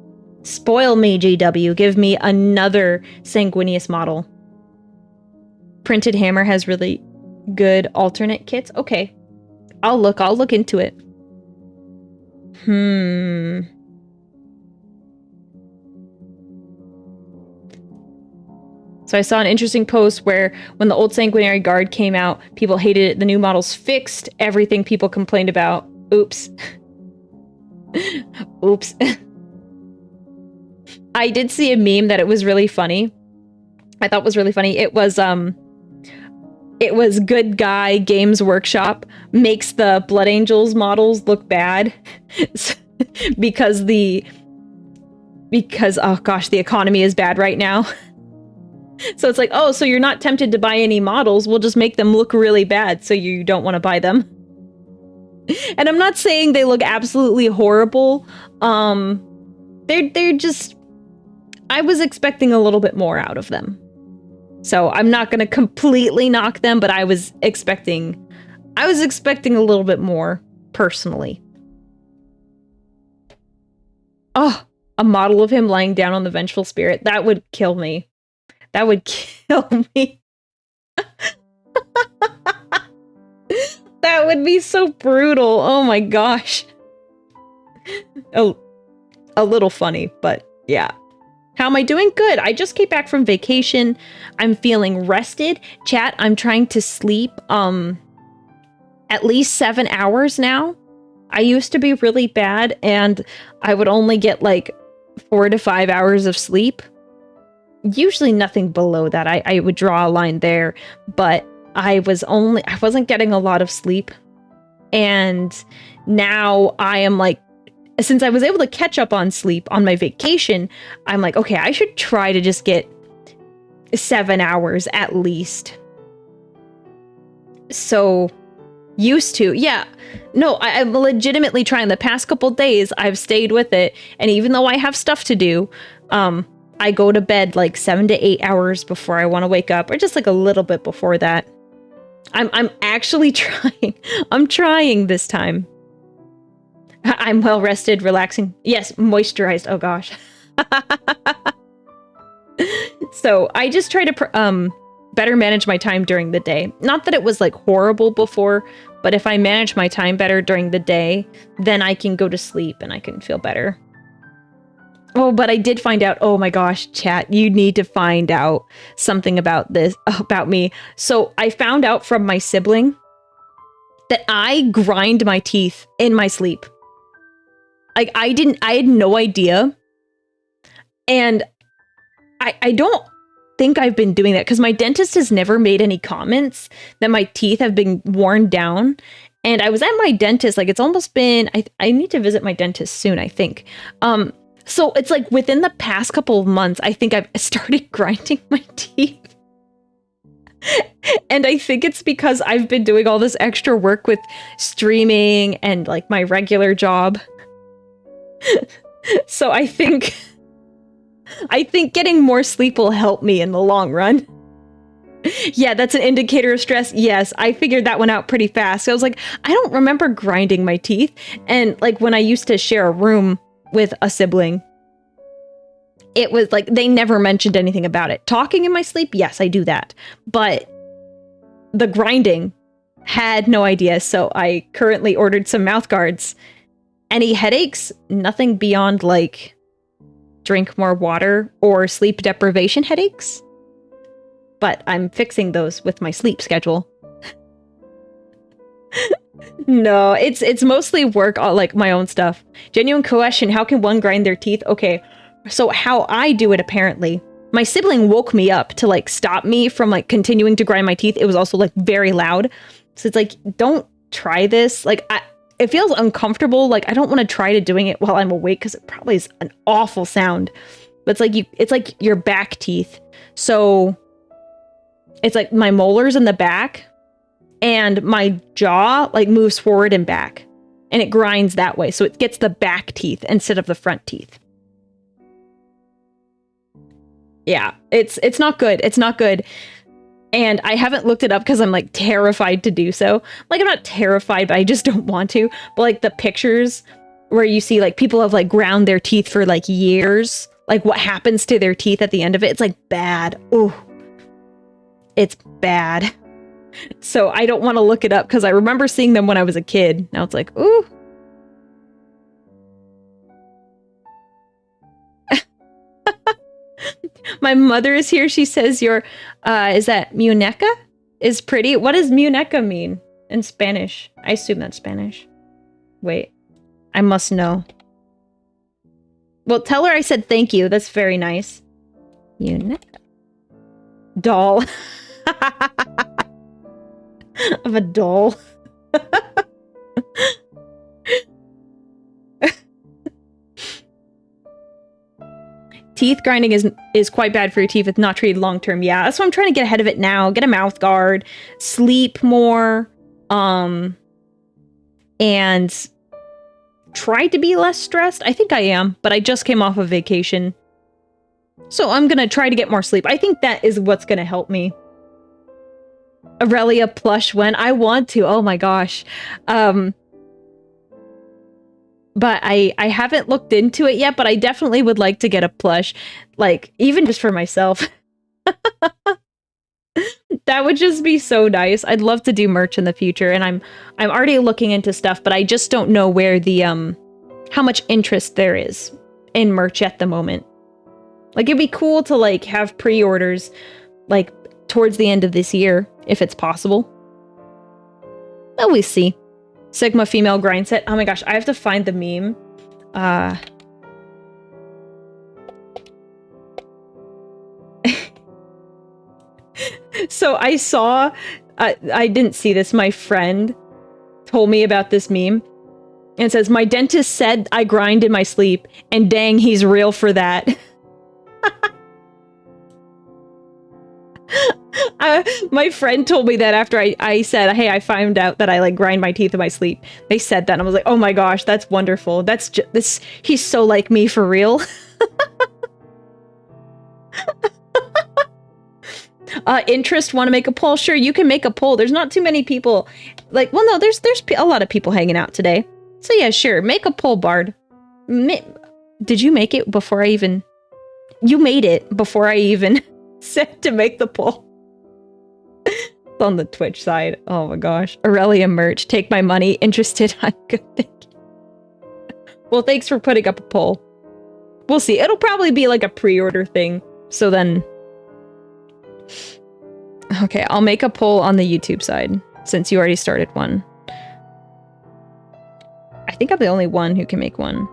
Spoil me, GW. Give me another Sanguinius model. Printed Hammer has really good alternate kits. Okay. I'll look into it. So I saw an interesting post where when the old Sanguinary Guard came out, people hated it. The new models fixed everything people complained about. Oops. Oops. I did see a meme that it was really funny. I thought was really funny. It was Good Guy Games Workshop makes the Blood Angels models look bad because oh gosh, the economy is bad right now. So it's like, oh, so you're not tempted to buy any models. We'll just make them look really bad so you don't want to buy them. And I'm not saying they look absolutely horrible. They're just, I was expecting a little bit more out of them. So I'm not going to completely knock them, but I was expecting a little bit more, personally. Oh, a model of him lying down on the Vengeful Spirit. That would kill me. That would kill me. That would be so brutal. Oh my gosh. Oh, a little funny, but yeah. How am I doing? Good. I just came back from vacation. I'm feeling rested. Chat, I'm trying to sleep at least 7 hours now. I used to be really bad and I would only get like 4 to 5 hours of sleep. Usually nothing below that. I would draw a line there, but I wasn't getting a lot of sleep. And now I am like, since I was able to catch up on sleep on my vacation, I'm like, okay, I should try to just get 7 hours at least. So, used to, yeah. No, I'm legitimately trying. The past couple days, I've stayed with it. And even though I have stuff to do, I go to bed like 7 to 8 hours before I want to wake up, or just like a little bit before that. I'm actually trying. I'm trying this time. I'm well rested, relaxing. Yes, moisturized. Oh gosh. So I just try to better manage my time during the day. Not that it was like horrible before, but if I manage my time better during the day, then I can go to sleep and I can feel better. Oh, but I did find out, oh my gosh, chat, you need to find out something about this, about me. So I found out from my sibling that I grind my teeth in my sleep. Like, I had no idea. And I don't think I've been doing that because my dentist has never made any comments that my teeth have been worn down. And I was at my dentist, like, it's almost been, I need to visit my dentist soon, I think. So it's like within the past couple of months, I think I've started grinding my teeth. And I think it's because I've been doing all this extra work with streaming and like my regular job. So I think getting more sleep will help me in the long run. Yeah, that's an indicator of stress. Yes, I figured that one out pretty fast. So I was like, I don't remember grinding my teeth. And like when I used to share a room with a sibling, it was like they never mentioned anything about it. Talking in my sleep, yes, I do that. But the grinding, had no idea. So I currently ordered some mouth guards. Any headaches? Nothing beyond like drink more water or sleep deprivation headaches. But I'm fixing those with my sleep schedule. No, it's mostly work, like my own stuff. Genuine question, how can one grind their teeth? Okay, so how I do it, apparently. My sibling woke me up to like stop me from like continuing to grind my teeth. It was also like very loud. So it's like, don't try this. Like, it feels uncomfortable. Like, I don't want to try to doing it while I'm awake because it probably is an awful sound. But it's like your back teeth. So it's like my molars in the back and my jaw like moves forward and back, and it grinds that way. So it gets the back teeth instead of the front teeth. Yeah, it's not good. It's not good. And I haven't looked it up because I'm like terrified to do so. Like, I'm not terrified, but I just don't want to. But like the pictures where you see like people have like ground their teeth for like years, like what happens to their teeth at the end of it, it's like bad. Ooh, it's bad. So I don't want to look it up because I remember seeing them when I was a kid. Now it's like, ooh. My mother is here. She says your, is that muñeca is pretty. What does muñeca mean in Spanish? I assume that's Spanish. Wait, I must know. Well, tell her I said thank you. That's very nice. Muñeca. Doll. Of a doll. Teeth grinding is quite bad for your teeth if not treated long term. Yeah, that's why I'm trying to get ahead of it now. Get a mouth guard, sleep more, and try to be less stressed. I think I am, but I just came off of vacation. So I'm gonna try to get more sleep. I think that is what's gonna help me. Aurelia plush when I want to. Oh my gosh. But I haven't looked into it yet, but I definitely would like to get a plush, like even just for myself. That would just be so nice. I'd love to do merch in the future, and I'm already looking into stuff, but I just don't know where the how much interest there is in merch at the moment. Like, it'd be cool to like have pre-orders like towards the end of this year if it's possible. But we see. Sigma female grind set. Oh my gosh, I have to find the meme. So I saw, I didn't see this, my friend told me about this meme. And it says, my dentist said I grind in my sleep, and dang, he's real for that. My friend told me that after I said, hey, I found out that I like grind my teeth in my sleep. They said that, and I was like, oh my gosh, that's wonderful. That's just this. He's so like me for real. Interest, want to make a poll? Sure, you can make a poll. There's not too many people. Like, well, no, there's a lot of people hanging out today. So yeah, sure, make a poll, Bard. Did you make it before I even? You made it before I even said to make the poll. It's on the Twitch side. Oh my gosh. Aurelia merch. Take my money. Interested? I'm good. Thank you. Well, thanks for putting up a poll. We'll see. It'll probably be like a pre-order thing. So then... Okay, I'll make a poll on the YouTube side, since you already started one. I think I'm the only one who can make one.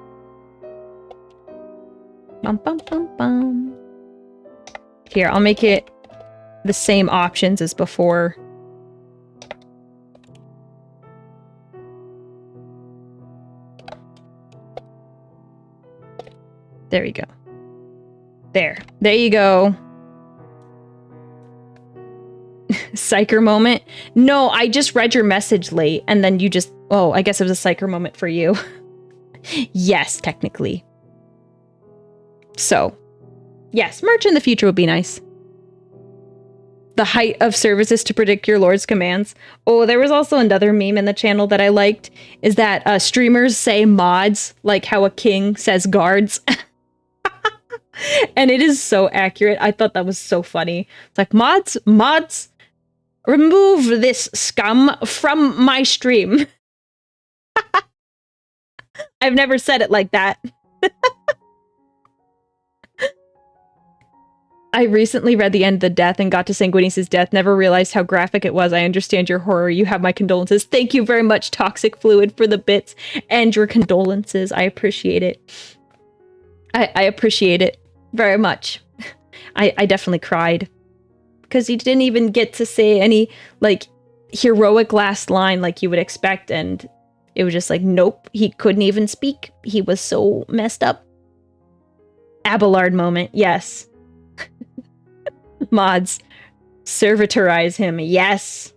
Bum, bum, bum, bum. Here, I'll make it the same options as before. There you go. There you go. Psycher moment? No, I just read your message late, and then you just... Oh, I guess it was a psycher moment for you. Yes, technically. So, yes, merch in the future would be nice. The height of services to predict your lord's commands. Oh, there was also another meme in the channel that I liked, is that streamers say mods, like how a king says guards. And it is so accurate. I thought that was so funny. It's like, mods, remove this scum from my stream. I've never said it like that. I recently read the end of the death and got to Sanguinius' death. Never realized how graphic it was. I understand your horror. You have my condolences. Thank you very much, Toxic Fluid, for the bits and your condolences. I appreciate it. I appreciate it very much. I definitely cried. Because he didn't even get to say any, like, heroic last line like you would expect. And it was just like, nope, he couldn't even speak. He was so messed up. Abelard moment, yes. Mods. Servitorize him. Yes.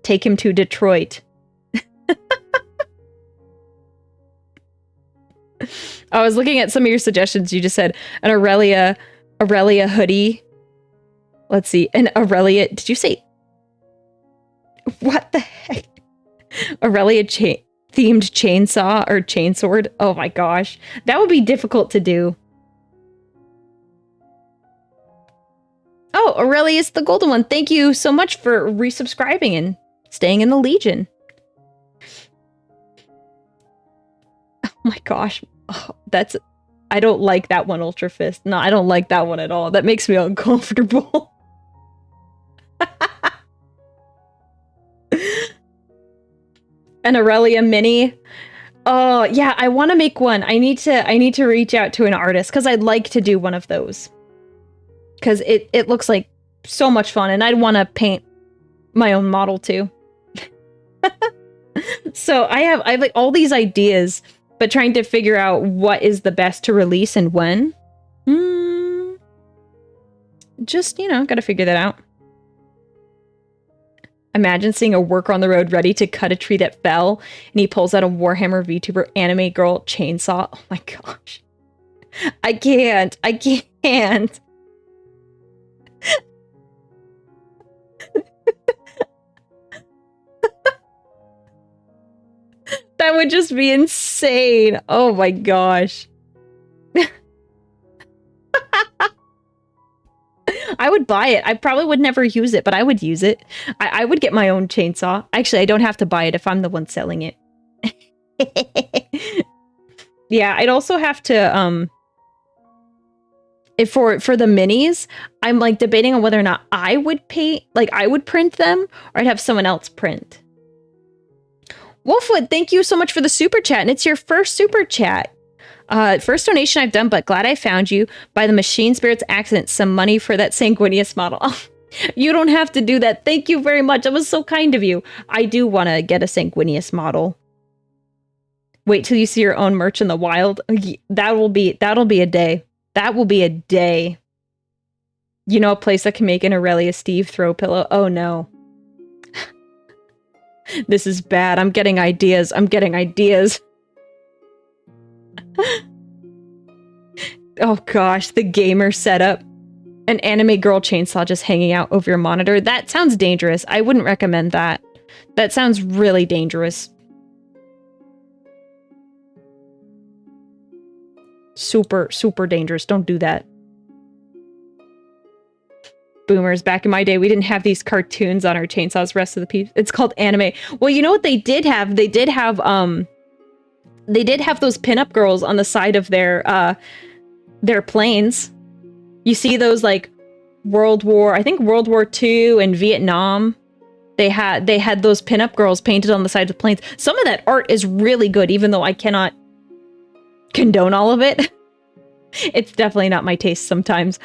Take him to Detroit. I was looking at some of your suggestions. You just said an Aurelia hoodie. Let's see. An Aurelia. Did you say? What the heck? Aurelia themed chainsaw or chainsword. Oh my gosh. That would be difficult to do. Oh, Aurelius the Golden One, thank you so much for resubscribing and staying in the Legion. Oh my gosh. Oh, I don't like that one, Ultra Fist. No, I don't like that one at all. That makes me uncomfortable. An Aurelia mini. Oh, yeah, I want to make one. I need to reach out to an artist because I'd like to do one of those. Because it looks like so much fun, and I'd want to paint my own model too. So I have like all these ideas, but trying to figure out what is the best to release and when. Just, gotta figure that out. Imagine seeing a worker on the road ready to cut a tree that fell, and he pulls out a Warhammer Vtuber anime girl chainsaw. Oh my gosh. I can't. That would just be insane. Oh my gosh. I would buy it. I probably would never use it, but I would use it. I would get my own chainsaw. Actually, I don't have to buy it if I'm the one selling it. Yeah, I'd also have to, for the minis, I'm like debating on whether or not I would paint, like I would print them, or I'd have someone else print. Wolfwood, thank you so much for the super chat, and it's your first super chat. First donation I've done, but glad I found you. By the Machine Spirits accident, some money for that Sanguinius model. Oh, you don't have to do that. Thank you very much. That was so kind of you. I do want to get a Sanguinius model. Wait till you see your own merch in the wild. That'll be a day. That will be a day. You know a place that can make an Aurelia Steve throw pillow? Oh no. This is bad. I'm getting ideas. Oh gosh, the gamer setup. An anime girl chainsaw just hanging out over your monitor. That sounds dangerous. I wouldn't recommend that. That sounds really dangerous. Super, super dangerous. Don't do that. Boomers, back in my day, we didn't have these cartoons on our chainsaws. Rest of the people, it's called anime. Well, you know what they did have? They did have those pinup girls on the side of their planes. You see those like World War II and Vietnam. They had those pinup girls painted on the sides of planes. Some of that art is really good, even though I cannot condone all of it. It's definitely not my taste sometimes.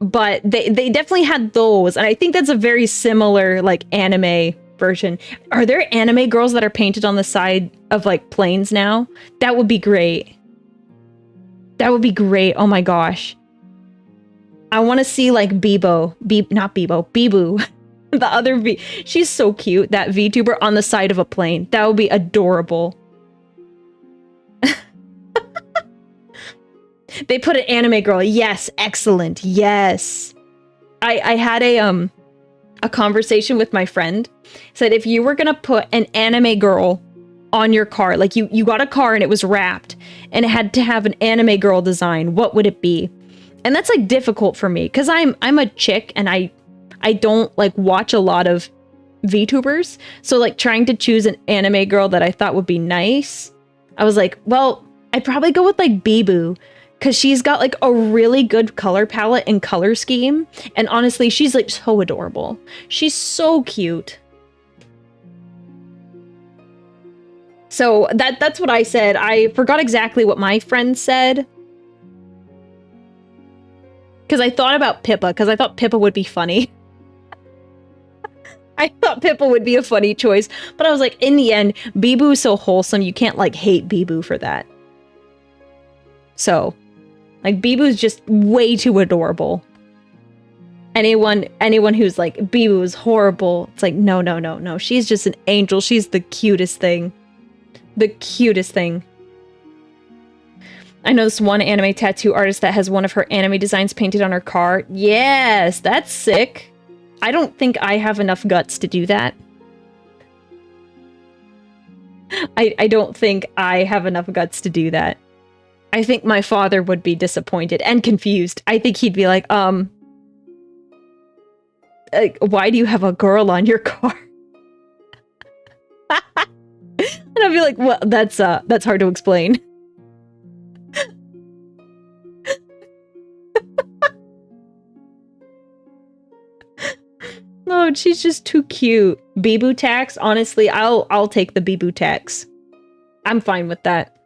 But they definitely had those, and I think that's a very similar like anime version. Are there anime girls that are painted on the side of like planes now? That would be great. That would be great. Oh my gosh. I want to see like Bibu. The other V. She's so cute. That VTuber on the side of a plane. That would be adorable. They put an anime girl. Yes, excellent. Yes. I had a conversation with my friend. Said if you were gonna put an anime girl on your car, like you got a car and it was wrapped and it had to have an anime girl design, what would it be? And that's like difficult for me because I'm a chick and I don't like watch a lot of VTubers. So like trying to choose an anime girl that I thought would be nice, I was like, well, I'd probably go with like Bibu. Because she's got like a really good color palette and color scheme. And honestly, she's like so adorable. She's so cute. So that's what I said. I forgot exactly what my friend said. Because I thought about Pippa, because I thought Pippa would be funny. I thought Pippa would be a funny choice. But I was like, in the end, Bibu's so wholesome, you can't like hate Bibu for that. So... like, Bibu's just way too adorable. Anyone who's like, Bibu is horrible. It's like, no, no, no, no. She's just an angel. She's the cutest thing. The cutest thing. I know this one anime tattoo artist that has one of her anime designs painted on her car. Yes, that's sick. I don't think I have enough guts to do that. I don't think I have enough guts to do that. I think my father would be disappointed and confused. I think he'd be like, why do you have a girl on your car? And I'd be like, well, that's hard to explain. No, she's just too cute. Bibu tax, honestly, I'll take the Bibu tax. I'm fine with that.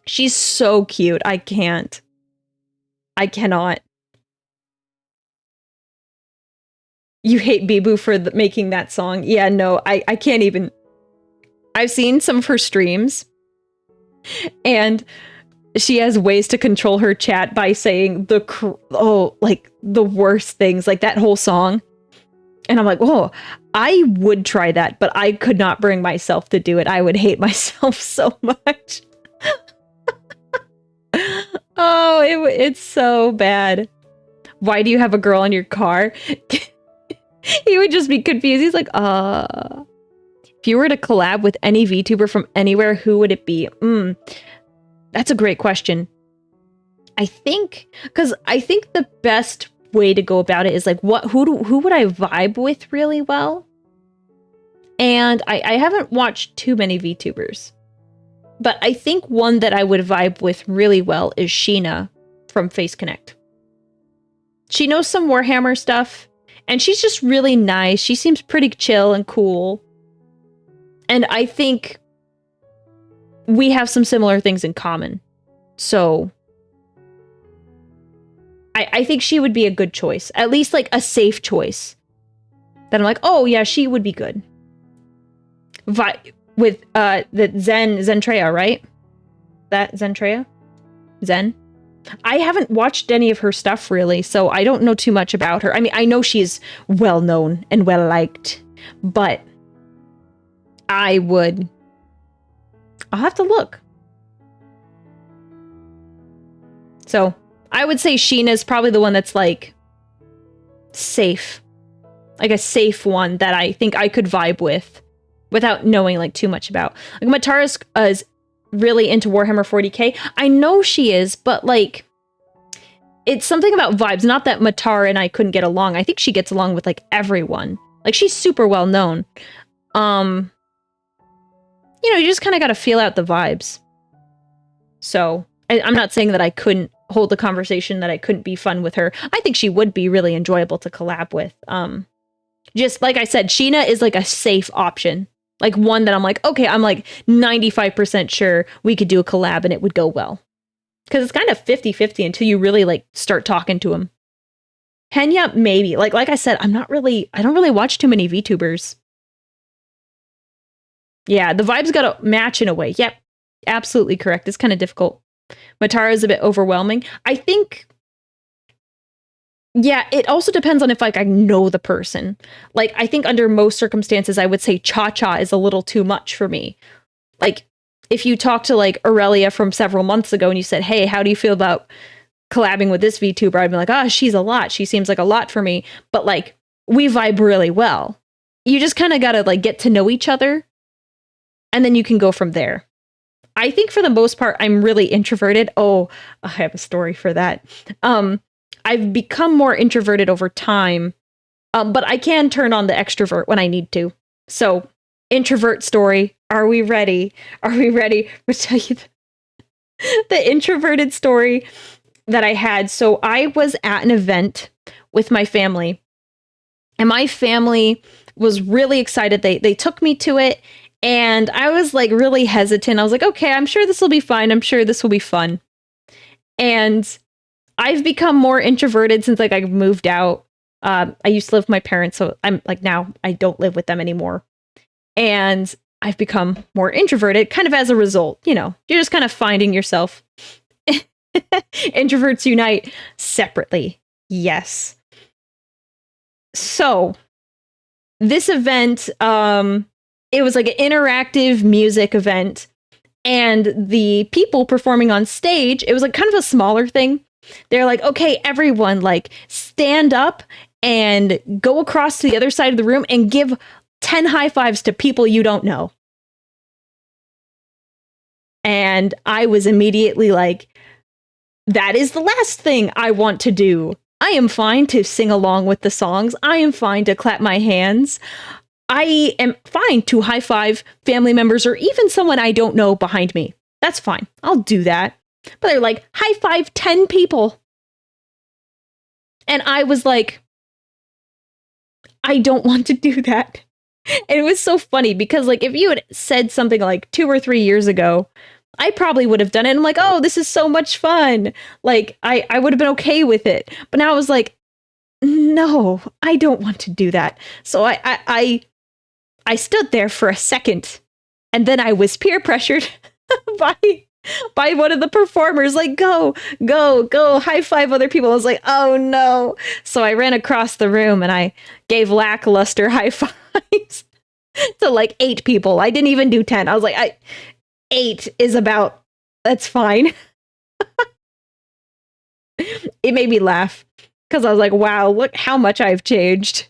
She's so cute. I can't. I cannot. You hate Bibu for making that song? Yeah, no, I can't even. I've seen some of her streams, and she has ways to control her chat by saying like the worst things, like that whole song. And I'm like, oh, I would try that, but I could not bring myself to do it. I would hate myself so much. Oh, it's so bad. Why do you have a girl in your car? He would just be confused. He's like, if you were to collab with any VTuber from anywhere, who would it be? That's a great question. I think the best way to go about it is like, who would I vibe with really well? And I haven't watched too many VTubers, but I think one that I would vibe with really well is Sheena from Face Connect. She knows some Warhammer stuff, and she's just really nice. She seems pretty chill and cool. And I think we have some similar things in common. So I think she would be a good choice. At least like a safe choice. That I'm like, oh yeah, she would be good. With the Zentreya, right? That Zentreya? Zen? I haven't watched any of her stuff really, so I don't know too much about her. I mean, I know she's well known and well liked, but I'll have to look. So I would say Sheena's probably the one that's like safe. Like a safe one that I think I could vibe with without knowing like too much about. Like Matara's is really into Warhammer 40k. I know she is, but like it's something about vibes. Not that Matara and I couldn't get along. I think she gets along with like everyone. Like she's super well known. You just kind of got to feel out the vibes. So I'm not saying that I couldn't hold the conversation, that I couldn't be fun with her. I think she would be really enjoyable to collab with. Just like I said, Sheena is like a safe option. Like one that I'm like, okay, I'm like 95% sure we could do a collab and it would go well. Because it's kind of 50-50 until you really like start talking to him. Henya, maybe. Like I said, I don't really watch too many VTubers. Yeah, the vibes gotta match in a way. Yep, absolutely correct. It's kind of difficult. Matara is a bit overwhelming. I think, yeah, it also depends on if like I know the person. Like I think under most circumstances, I would say Cha-Cha is a little too much for me. Like if you talk to like Aurelia from several months ago and you said, hey, how do you feel about collabing with this VTuber? I'd be like, she's a lot. She seems like a lot for me. But like we vibe really well. You just kind of gotta like get to know each other. And then you can go from there. I think for the most part, I'm really introverted. Oh, I have a story for that. I've become more introverted over time, but I can turn on the extrovert when I need to. So, introvert story. Are we ready? Are we ready? I'll tell you the introverted story that I had. So, I was at an event with my family, and my family was really excited. They took me to it. And I was like really hesitant. I was like, okay, I'm sure this will be fine. I'm sure this will be fun. And I've become more introverted since like I moved out. I used to live with my parents, so I'm like now I don't live with them anymore. And I've become more introverted kind of as a result. You're just kind of finding yourself. Introverts unite separately. Yes. So this event, it was like an interactive music event, and the people performing on stage, it was like kind of a smaller thing. They're like, okay, everyone, like stand up and go across to the other side of the room and give 10 high fives to people you don't know. And I was immediately like, that is the last thing I want to do. I am fine to sing along with the songs. I am fine to clap my hands. I am fine to high five family members or even someone I don't know behind me. That's fine. I'll do that. But they're like, high five 10 people. And I was like, I don't want to do that. And it was so funny because, like, if you had said something like 2 or 3 years ago, I probably would have done it. And I'm like, oh, this is so much fun. Like, I would have been okay with it. But now I was like, no, I don't want to do that. So I stood there for a second, and then I was peer pressured by one of the performers, like, go, high five other people. I was like, oh no. So I ran across the room and I gave lackluster high fives to like 8 people. I didn't even do 10. I was like, 8 is about, that's fine. It made me laugh because I was like, wow, look how much I've changed.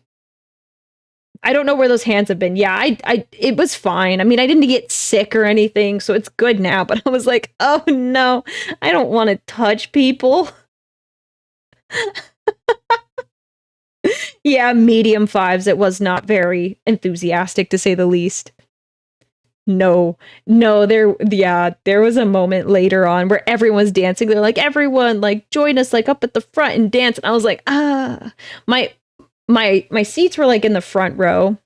I don't know where those hands have been. Yeah, it was fine. I mean, I didn't get sick or anything, so it's good now. But I was like, oh no, I don't want to touch people. Yeah, medium 5s. It was not very enthusiastic, to say the least. No, there was a moment later on where everyone's dancing. They're like, everyone, like, join us, like, up at the front and dance. And I was like, my seats were like in the front row.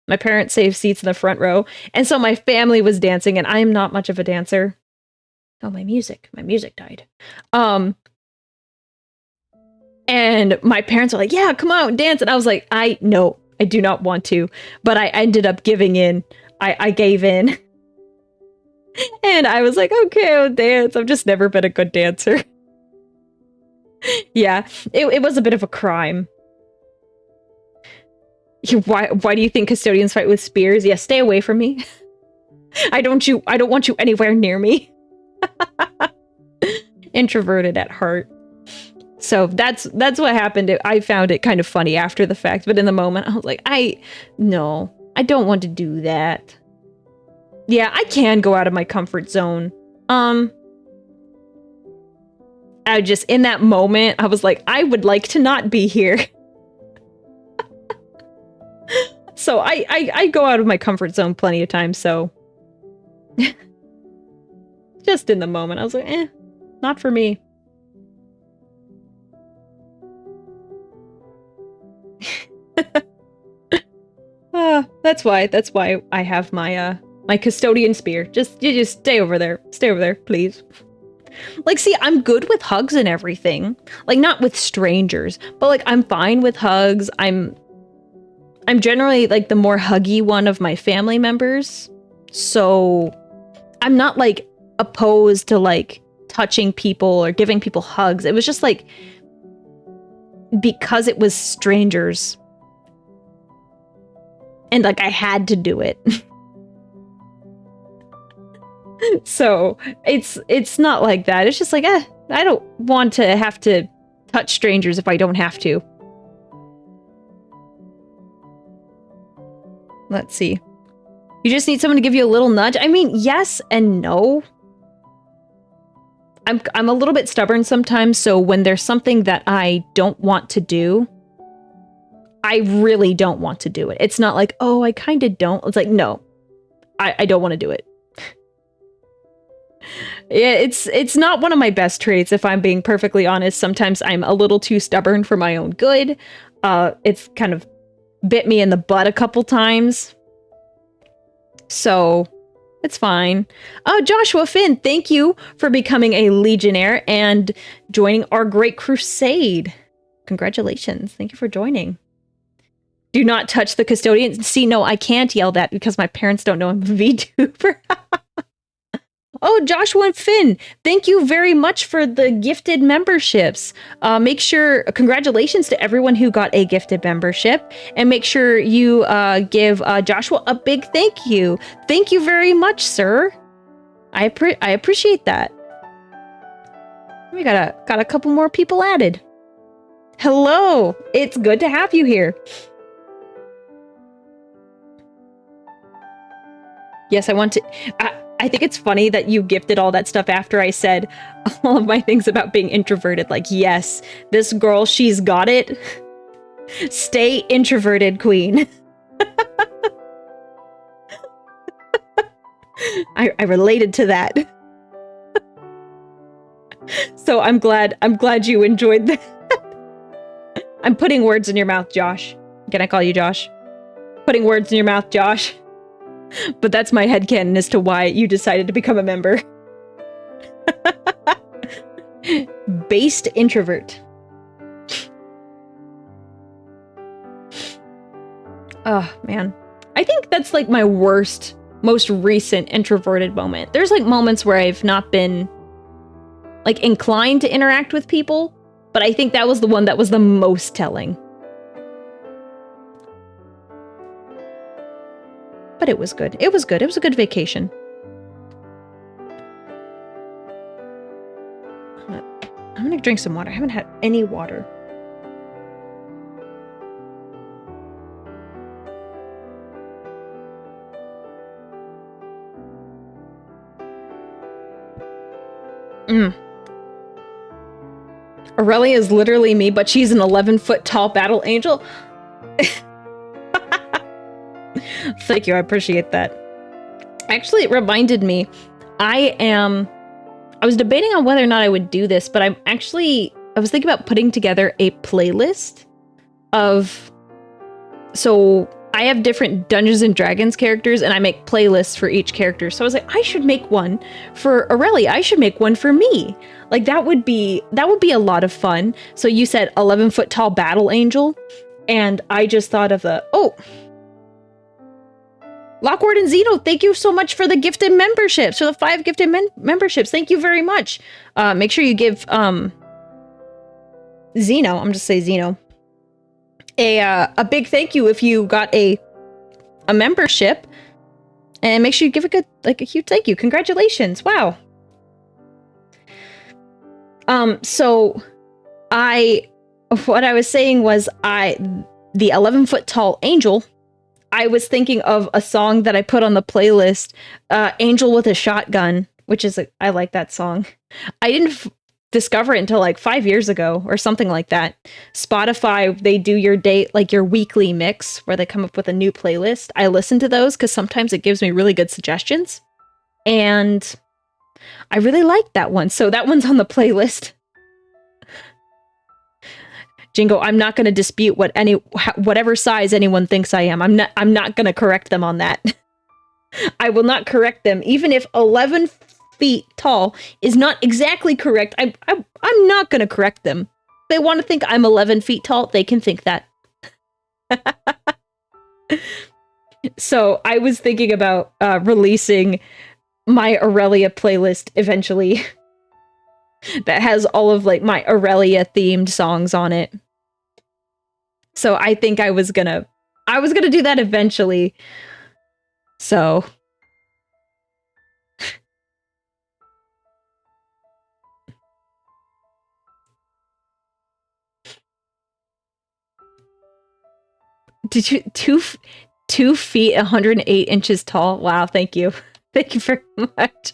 My parents saved seats in the front row. And so my family was dancing, and I am not much of a dancer. Oh, my music died. And my parents were like, yeah, come out and dance. And I was like, no, I do not want to. But I ended up giving in. I gave in. And I was like, okay, I'll dance. I've just never been a good dancer. Yeah, it was a bit of a crime. Why do you think custodians fight with spears? Yeah, stay away from me. I don't want you anywhere near me. Introverted at heart. So that's what happened. I found it kind of funny after the fact, but in the moment I was like, no, I don't want to do that. Yeah, I can go out of my comfort zone. I just, in that moment, I was like, I would like to not be here. So I go out of my comfort zone plenty of times, so just in the moment, I was like, not for me. That's why I have my my custodian spear. You just stay over there, please. Like, see, I'm good with hugs and everything. Like, not with strangers, but like, I'm fine with hugs. I'm generally like the more huggy one of my family members. So I'm not like opposed to like touching people or giving people hugs. It was just like, because it was strangers. And like, I had to do it. So it's not like that. It's just like, I don't want to have to touch strangers if I don't have to. Let's see. You just need someone to give you a little nudge? I mean, yes and no. I'm a little bit stubborn sometimes, so when there's something that I don't want to do, I really don't want to do it. It's not like, oh, I kind of don't. It's like, no, I don't want to do it. Yeah, it's not one of my best traits, if I'm being perfectly honest. Sometimes I'm a little too stubborn for my own good. It's kind of bit me in the butt a couple times. So it's fine. Oh, Joshua Finn, thank you for becoming a Legionnaire and joining our great crusade. Congratulations. Thank you for joining. Do not touch the custodian. See, no, I can't yell that because my parents don't know I'm a VTuber. Oh, Joshua and Finn, thank you very much for the gifted memberships. Make sure, congratulations to everyone who got a gifted membership, and make sure you give Joshua a big thank you. Thank you very much, sir. I appreciate that. We got a couple more people added. Hello, it's good to have you here. Yes, I want to. I think it's funny that you gifted all that stuff after I said all of my things about being introverted. Like, yes, this girl, she's got it. Stay introverted, queen. I related to that. So I'm glad you enjoyed that. I'm putting words in your mouth, Josh. Can I call you Josh? Putting words in your mouth, Josh. But that's my headcanon as to why you decided to become a member. Based introvert. Oh, man. I think that's like my worst, most recent introverted moment. There's like moments where I've not been like inclined to interact with people, but I think that was the one that was the most telling. But it was good. It was good. It was a good vacation. I'm gonna drink some water. I haven't had any water. Aurelia is literally me, but she's an 11-foot tall battle angel. Thank you, I appreciate that. Actually, it reminded me, I was debating on whether or not I would do this, but I was thinking about putting together a playlist of, so I have different Dungeons and Dragons characters, and I make playlists for each character. So I was like, I should make one for Aurelia. I should make one for me. Like that would be a lot of fun. So you said 11-foot tall battle angel, and I just thought of Lockward and Zeno, thank you so much for the gifted memberships, for the 5 gifted memberships. Thank you very much. Make sure you give Zeno, I'm just saying Zeno, a big thank you if you got a membership, and make sure you give a huge thank you. Congratulations! Wow. So what I was saying was the 11-foot tall angel. I was thinking of a song that I put on the playlist, Angel with a Shotgun, which is, I like that song. I didn't discover it until like 5 years ago or something like that. Spotify, they do your your weekly mix where they come up with a new playlist. I listen to those because sometimes it gives me really good suggestions. And I really like that one. So that one's on the playlist. Jingo, I'm not going to dispute whatever size anyone thinks I am. I'm not going to correct them on that. I will not correct them, even if 11 feet tall is not exactly correct. I'm not going to correct them. If they want to think I'm 11 feet tall, they can think that. So I was thinking about releasing my Aurelia playlist eventually. That has all of my Aurelia themed songs on it. So I think I was gonna do that eventually. So did you 2 feet 108 inches tall? Wow, thank you. Thank you very much.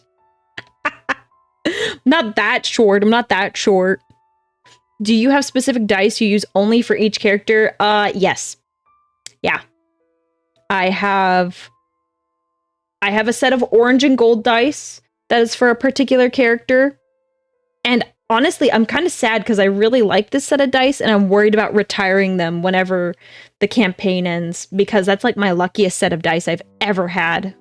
Not that short. I'm not that short. Do you have specific dice you use only for each character? Yes. Yeah. I have a set of orange and gold dice that is for a particular character. And honestly, I'm kind of sad because I really like this set of dice and I'm worried about retiring them whenever the campaign ends, because that's like my luckiest set of dice I've ever had.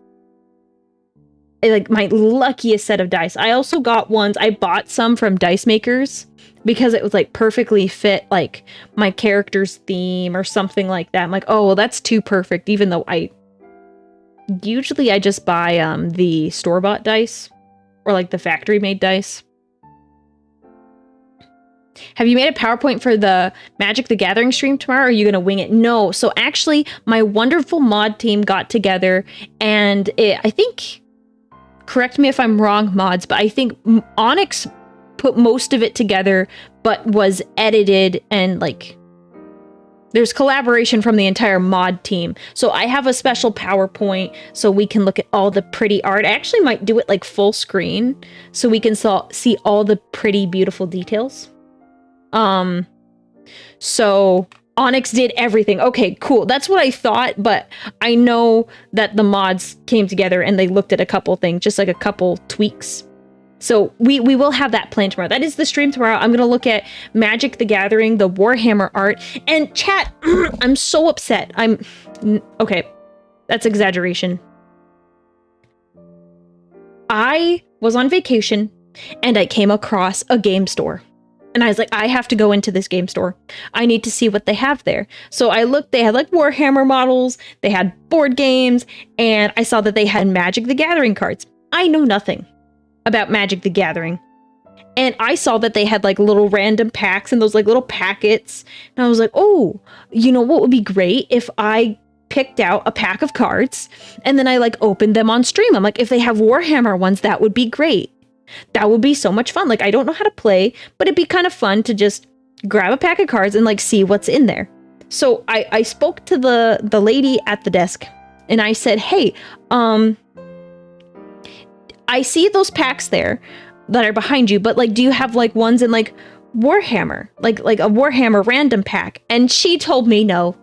Like my luckiest set of dice. I also got ones, I bought some from Dice Makers because it was like perfectly fit like my character's theme or something like that. I'm like, oh, well, that's too perfect, even though I just buy the store-bought dice or like the factory made dice. Have you made a PowerPoint for the Magic the Gathering stream tomorrow, or are you going to wing it? No. So actually, my wonderful mod team got together, and I think, correct me if I'm wrong, mods, but I think Onyx put most of it together, but was edited, and like, there's collaboration from the entire mod team. So I have a special PowerPoint so we can look at all the pretty art. I actually might do it like full screen so we can see all the pretty, beautiful details. So Onyx did everything. Okay, cool. That's what I thought, but I know that the mods came together and they looked at a couple things, just like a couple tweaks. So we will have that planned tomorrow. That is the stream tomorrow. I'm going to look at Magic the Gathering, the Warhammer art, and chat. I'm so upset. Okay, that's exaggeration. I was on vacation and I came across a game store. And I was like, I have to go into this game store. I need to see what they have there. So I looked, they had like Warhammer models, they had board games, and I saw that they had Magic the Gathering cards. I know nothing about Magic the Gathering. And I saw that they had like little random packs and those like little packets. And I was like, oh, you know what would be great if I picked out a pack of cards and then I like opened them on stream. I'm like, if they have Warhammer ones, that would be great. That would be so much fun. Like, I don't know how to play, but it'd be kind of fun to just grab a pack of cards and like see what's in there. So I spoke to the lady at the desk and I said, hey, I see those packs there that are behind you, but like, do you have like ones in like Warhammer, like a Warhammer random pack? And she told me no.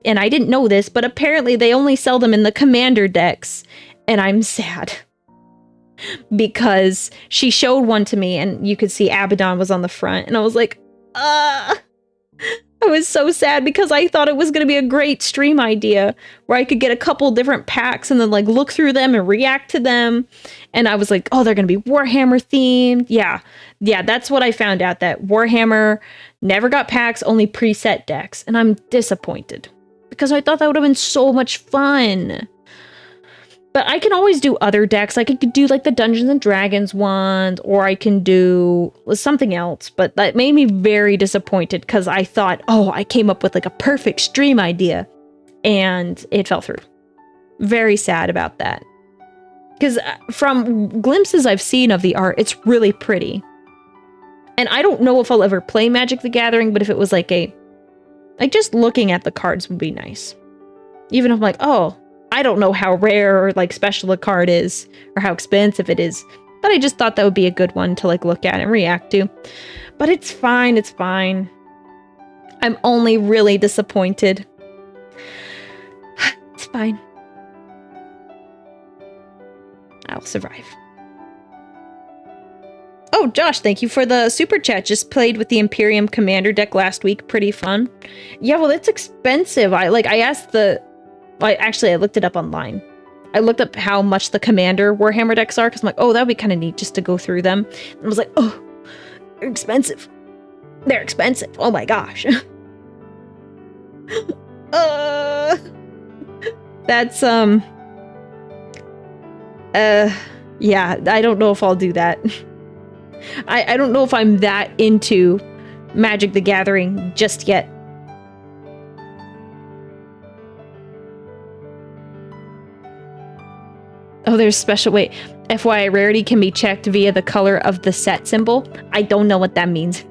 And I didn't know this, but apparently they only sell them in the commander decks. And I'm sad because she showed one to me and you could see Abaddon was on the front. And I was like, I was so sad because I thought it was going to be a great stream idea where I could get a couple different packs and then like look through them and react to them. And I was like, oh, they're going to be Warhammer themed. Yeah, that's what I found out, that Warhammer never got packs, only preset decks. And I'm disappointed because I thought that would have been so much fun. But I can always do other decks. Like I could do like the Dungeons and Dragons ones, or I can do something else. But that made me very disappointed because I thought, oh, I came up with like a perfect stream idea and it fell through. Very sad about that. Because from glimpses I've seen of the art, it's really pretty. And I don't know if I'll ever play Magic the Gathering, but if it was like just looking at the cards would be nice. Even if I'm like, oh, I don't know how rare or like special a card is or how expensive it is, but I just thought that would be a good one to like look at and react to. But it's fine. It's fine. I'm only really disappointed. It's fine. I'll survive. Oh, Josh, thank you for the super chat. Just played with the Imperium Commander deck last week. Pretty fun. Yeah, well, it's expensive. I asked I looked it up online. I looked up how much the Commander Warhammer decks are because I'm like, oh, that would be kind of neat just to go through them. And I was like, oh, they're expensive. They're expensive. Oh my gosh. That's yeah, I don't know if I'll do that. I don't know if I'm that into Magic the Gathering just yet. Oh, there's special, wait, FYI, rarity can be checked via the color of the set symbol. I don't know what that means.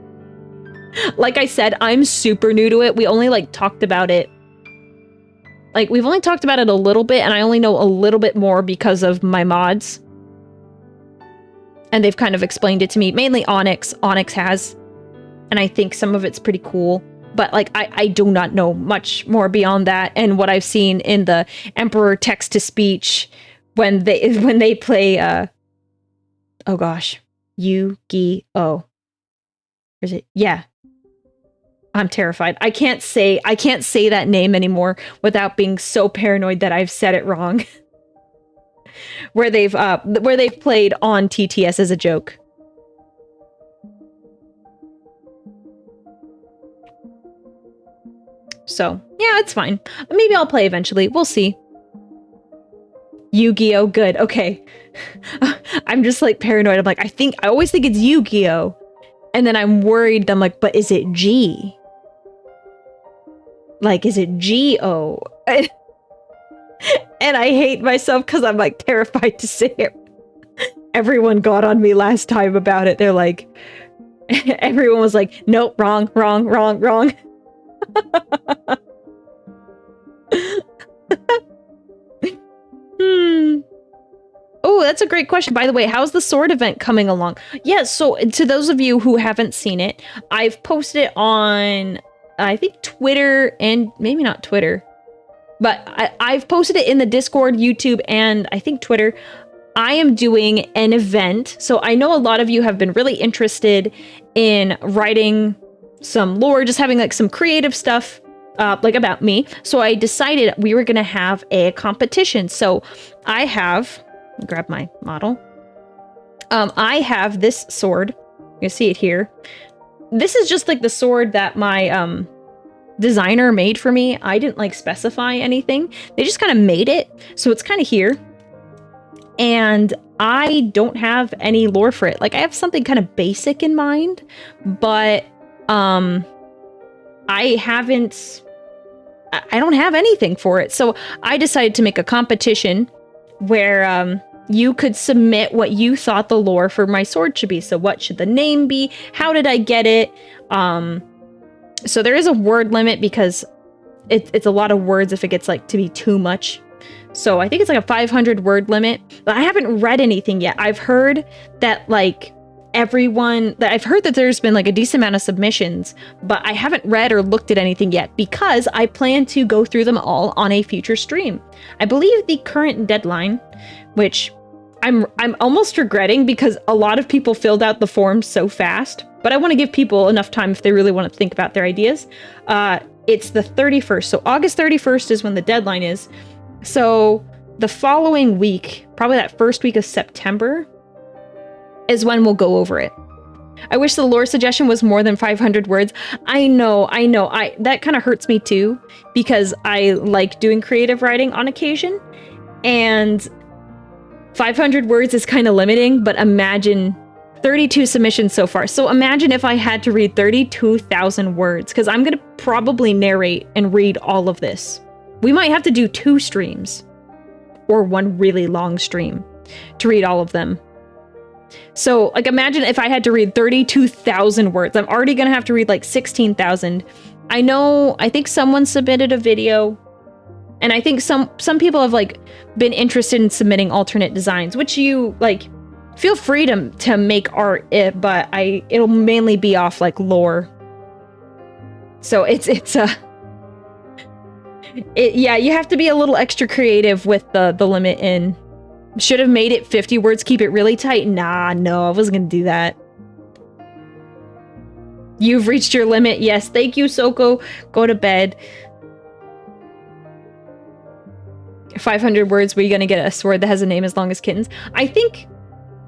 Like I said, I'm super new to it. We only like talked about it. Like we've only talked about it a little bit and I only know a little bit more because of my mods. And they've kind of explained it to me, mainly Onyx. Onyx has, and I think some of it's pretty cool. But like, I do not know much more beyond that. And what I've seen in the Emperor text-to-speech when they play oh gosh, Yu-Gi-Oh. Is it? Yeah. I'm terrified. I can't say that name anymore without being so paranoid that I've said it wrong. where they've played on TTS as a joke. So, yeah, it's fine. Maybe I'll play eventually. We'll see. Yu-Gi-Oh! Good. Okay. I'm just like paranoid. I'm like, I always think it's Yu-Gi-Oh! And then I'm worried. I'm like, but is it G? Like, is it G-O? And I hate myself because I'm like terrified to say it. Everyone got on me last time about it. They're like, everyone was like, nope, wrong. Oh, that's a great question. By the way, how's the sword event coming along? Yeah, so to those of you who haven't seen it, I've posted it on, I think, Twitter, and maybe not Twitter, but I've posted it in the Discord, YouTube, and I think Twitter. I am doing an event. So I know a lot of you have been really interested in writing some lore, just having like some creative stuff like about me. So I decided we were going to have a competition. So I have, grab my model. I have this sword. You see it here. This is just like the sword that my designer made for me. I didn't like specify anything. They just kind of made it. So it's kind of here. And I don't have any lore for it. Like, I have something kind of basic in mind, but I don't have anything for it. So I decided to make a competition where you could submit what you thought the lore for my sword should be. So what should the name be? How did I get it? So there is a word limit because it's a lot of words if it gets like to be too much. So I think it's like a 500 word limit, but I haven't read anything yet. I've heard that like I've heard that there's been like a decent amount of submissions, but I haven't read or looked at anything yet because I plan to go through them all on a future stream. I believe the current deadline, which I'm almost regretting because a lot of people filled out the forms so fast, but I want to give people enough time if they really want to think about their ideas. It's the 31st. So August 31st is when the deadline is. So the following week, probably that first week of September, is when we'll go over it. I wish the lore suggestion was more than 500 words. I know. That kind of hurts me too, because I like doing creative writing on occasion, and 500 words is kind of limiting, but imagine 32 submissions so far. So imagine if I had to read 32,000 words, because I'm going to probably narrate and read all of this. We might have to do 2 streams or 1 really long stream to read all of them. So like imagine if I had to read 32,000 words. I'm already going to have to read like 16,000. I think someone submitted a video, and I think some people have like been interested in submitting alternate designs, which you like feel free to make art, but it'll mainly be off like lore. So yeah, you have to be a little extra creative with the limit in. Should have made it 50 words, keep it really tight. Nah, no, I wasn't gonna do that. You've reached your limit. Yes, thank you, Soko. Go to bed. 500 words, were you gonna get a sword that has a name as long as kittens? I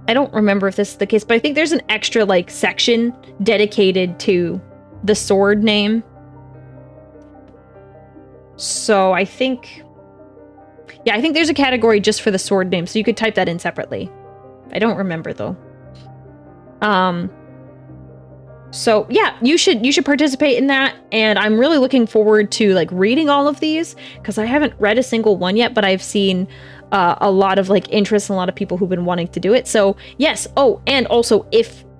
don't remember if this is the case, but I think there's an extra like section dedicated to the sword name. So I think there's a category just for the sword name, so you could type that in separately. I don't remember though. So yeah, you should participate in that, and I'm really looking forward to like reading all of these because I haven't read a single one yet, but I've seen a lot of like interest and a lot of people who've been wanting to do it. So yes. Oh, and also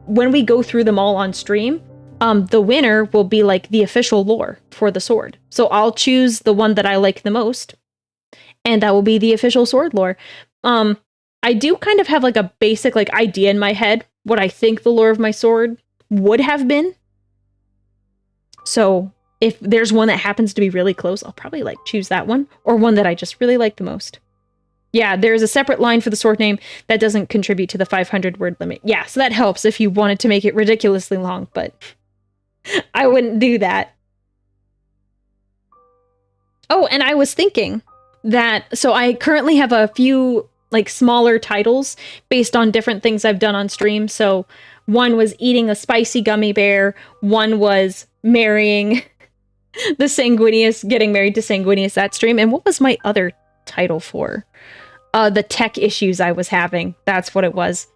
when we go through them all on stream, the winner will be like the official lore for the sword. So I'll choose the one that I like the most, and that will be the official sword lore. I do kind of have like a basic like idea in my head what I think the lore of my sword would have been. So if there's one that happens to be really close, I'll probably like choose that one, or one that I just really like the most. Yeah, there's a separate line for the sword name that doesn't contribute to the 500 word limit. Yeah, so that helps if you wanted to make it ridiculously long, but I wouldn't do that. Oh, and I was thinking that, so I currently have a few like smaller titles based on different things I've done on stream. So one was eating a spicy gummy bear. One was marrying the Sanguinius, getting married to Sanguinius, that stream. And what was my other title for? the tech issues I was having. That's what it was.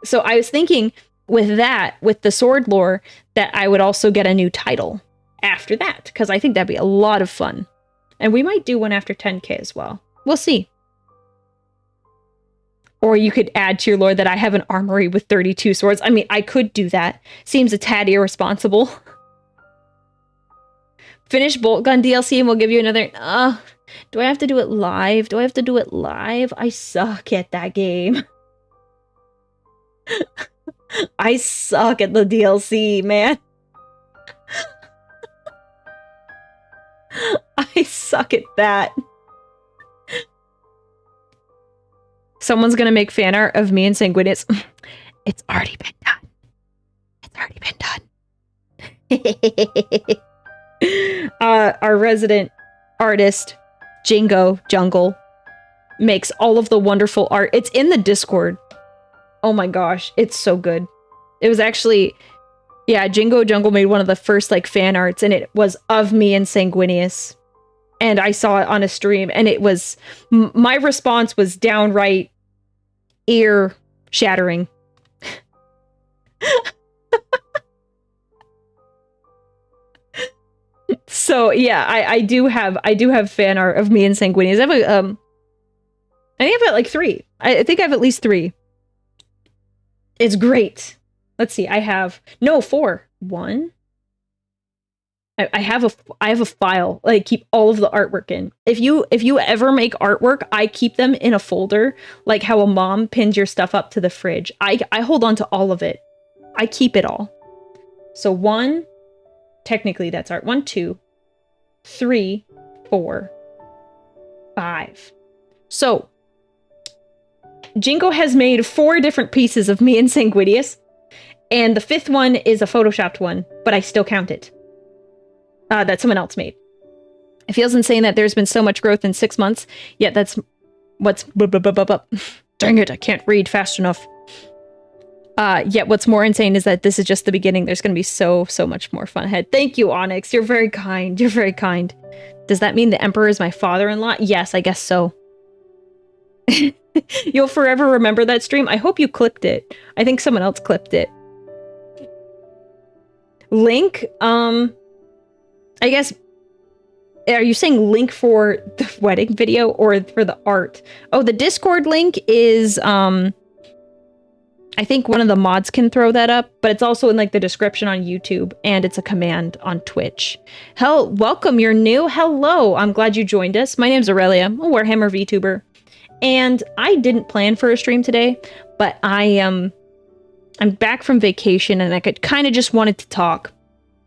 So I was thinking with that, with the sword lore, that I would also get a new title after that, because I think that'd be a lot of fun. And we might do one after 10k as well. We'll see. Or you could add to your lore that I have an armory with 32 swords. I mean, I could do that. Seems a tad irresponsible. Finish Bolt Gun DLC and we'll give you another... do I have to do it live? Do I have to do it live? I suck at that game. I suck at the DLC, man. I suck at that. Someone's gonna make fan art of me and Sanguinius. It's already been done. It's already been done. Our resident artist, Jingo Jungle, makes all of the wonderful art. It's in the Discord. Oh my gosh, it's so good. It was actually, yeah, Jingo Jungle made one of the first like fan arts, and it was of me and Sanguinius. And I saw it on a stream, and it was, my response was downright ear shattering. So yeah, I do have fan art of me and Sanguinius. I have I think I've got like 3. I think I have at least 3. It's great. Let's see. I have 4. 1. I have a file that I keep all of the artwork in. If you ever make artwork, I keep them in a folder, like how a mom pins your stuff up to the fridge. I hold on to all of it. I keep it all. So 1, technically that's art. 1, 2, 3, 4, 5. So Jingo has made 4 different pieces of me and Sanguinius, and the 5th one is a photoshopped one, but I still count it. That someone else made. It feels insane that there's been so much growth in 6 months, yet that's what's... Dang it, I can't read fast enough. Yet what's more insane is that this is just the beginning. There's going to be so much more fun ahead. Thank you, Onyx. You're very kind. You're very kind. Does that mean the Emperor is my father-in-law? Yes, I guess so. You'll forever remember that stream. I hope you clipped it. I think someone else clipped it. Link, I guess, are you saying link for the wedding video or for the art? Oh, the Discord link is, I think one of the mods can throw that up, but it's also in like the description on YouTube, and it's a command on Twitch. Welcome, you're new. Hello, I'm glad you joined us. My name's Aurelia, I'm a Warhammer Vtuber, and I didn't plan for a stream today, but I'm back from vacation and I kind of just wanted to talk.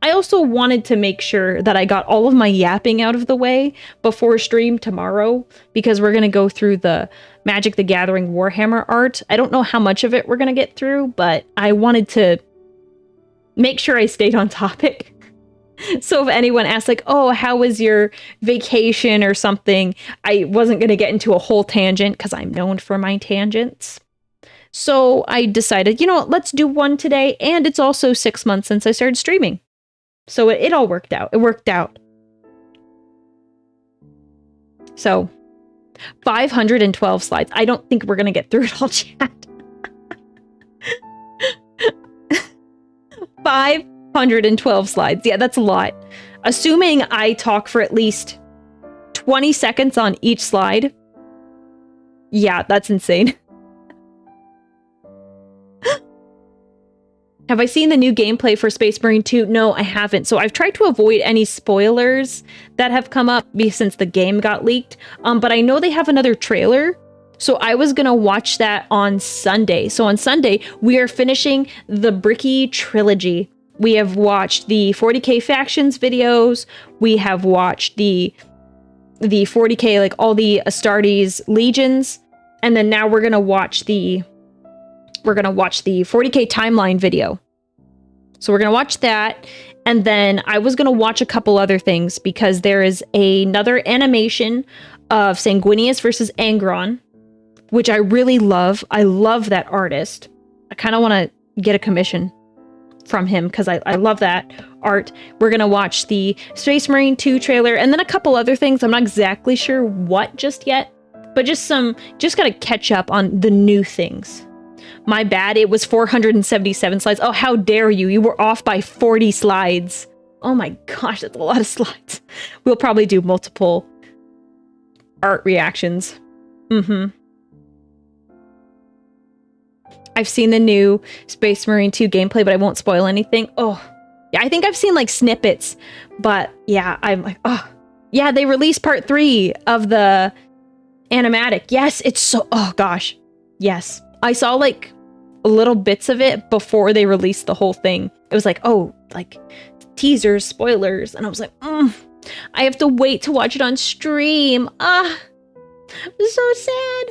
I also wanted to make sure that I got all of my yapping out of the way before stream tomorrow, because we're going to go through the Magic the Gathering Warhammer art. I don't know how much of it we're going to get through, but I wanted to make sure I stayed on topic. So if anyone asks like, oh, how was your vacation or something, I wasn't going to get into a whole tangent because I'm known for my tangents. So I decided, you know what, let's do one today. And it's also 6 months since I started streaming. So it all worked out. It worked out. So 512 slides. I don't think we're going to get through it all, chat. 512 slides. Yeah, that's a lot. Assuming I talk for at least 20 seconds on each slide. Yeah, that's insane. Have I seen the new gameplay for Space Marine 2? No, I haven't. So I've tried to avoid any spoilers that have come up since the game got leaked. But I know they have another trailer. So I was going to watch that on Sunday. So on Sunday, we are finishing the Bricky trilogy. We have watched the 40k factions videos. We have watched the 40k, like all the Astartes legions. And then now we're going to watch the 40k timeline video. So we're going to watch that. And then I was going to watch a couple other things because there is another animation of Sanguinius versus Angron, which I really love. I love that artist. I kind of want to get a commission from him because I love that art. We're going to watch the Space Marine 2 trailer and then a couple other things. I'm not exactly sure what just yet, But just gotta catch up on the new things. My bad, it was 477 slides. Oh, how dare you? You were off by 40 slides. Oh my gosh, that's a lot of slides. We'll probably do multiple art reactions. I've seen the new Space Marine 2 gameplay, but I won't spoil anything. Oh, yeah, I think I've seen like snippets, but yeah, I'm like, oh, yeah, they released part 3 of the animatic. Yes, it's so, oh gosh, yes. I saw like little bits of it before they released the whole thing. It was like, oh, like teasers, spoilers, and I was like, I have to wait to watch it on stream. I'm so sad.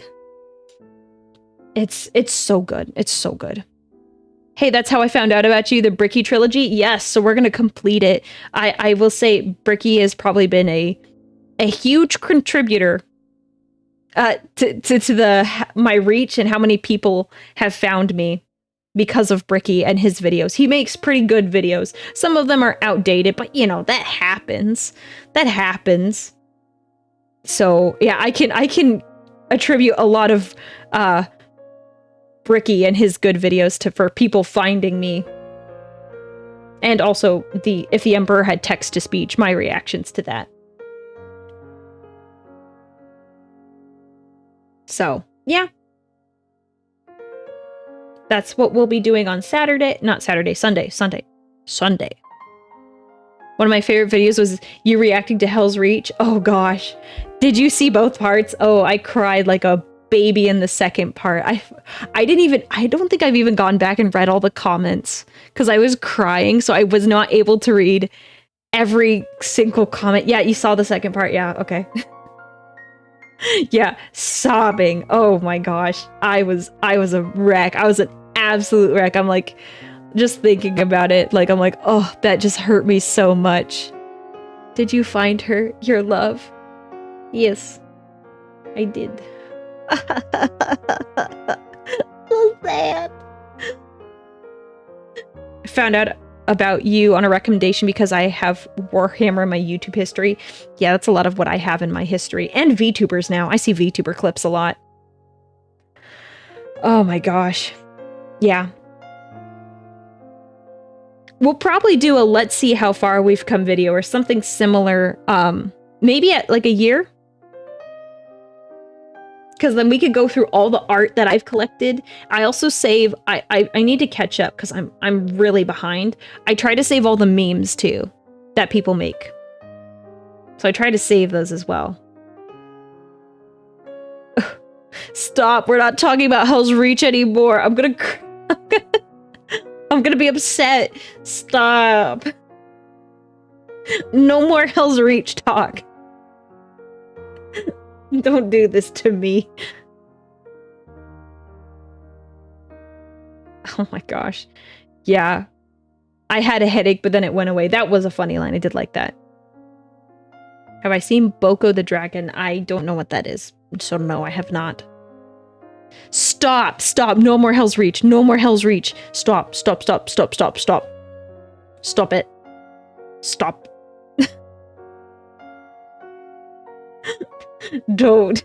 It's so good. It's so good. Hey, that's how I found out about you, the Bricky trilogy. Yes, so we're gonna complete it. I will say Bricky has probably been a huge contributor to my reach and how many people have found me because of Bricky and his videos. He makes pretty good videos. Some of them are outdated, but you know, that happens. That happens. So yeah, I can attribute a lot of Bricky and his good videos for people finding me. And also if the Emperor had text to speech, my reactions to that. So, yeah. That's what we'll be doing on Saturday. Not Saturday, Sunday. One of my favorite videos was you reacting to Hell's Reach. Oh gosh. Did you see both parts? Oh, I cried like a baby in the second part. I don't think I've even gone back and read all the comments because I was crying, so I was not able to read every single comment. Yeah, you saw the second part. Yeah, okay. Yeah, sobbing. Oh my gosh. I was a wreck. I was an absolute wreck. I'm like, just thinking about it, like, I'm like, oh, that just hurt me so much. Did you find her, your love? Yes, I did. So sad. I found out about you on a recommendation because I have Warhammer in my YouTube history. Yeah, that's a lot of what I have in my history. And VTubers now. I see VTuber clips a lot. Oh my gosh. Yeah. We'll probably do a let's see how far we've come video or something similar. Maybe at like a year. Because then we could go through all the art that I've collected. I also save, I need to catch up because I'm really behind. I try to save all the memes too that people make. So I try to save those as well. Stop, we're not talking about Hell's Reach anymore. I'm gonna be upset. Stop. No more Hell's Reach talk. Don't do this to me. Oh my gosh. Yeah. I had a headache, but then it went away. That was a funny line. I did like that. Have I seen Boko the Dragon? I don't know what that is. So no, I have not. Stop. Stop. No more Hell's Reach. No more Hell's Reach. Stop. Stop. Stop. Stop. Stop. Stop. Stop it. Stop. Don't.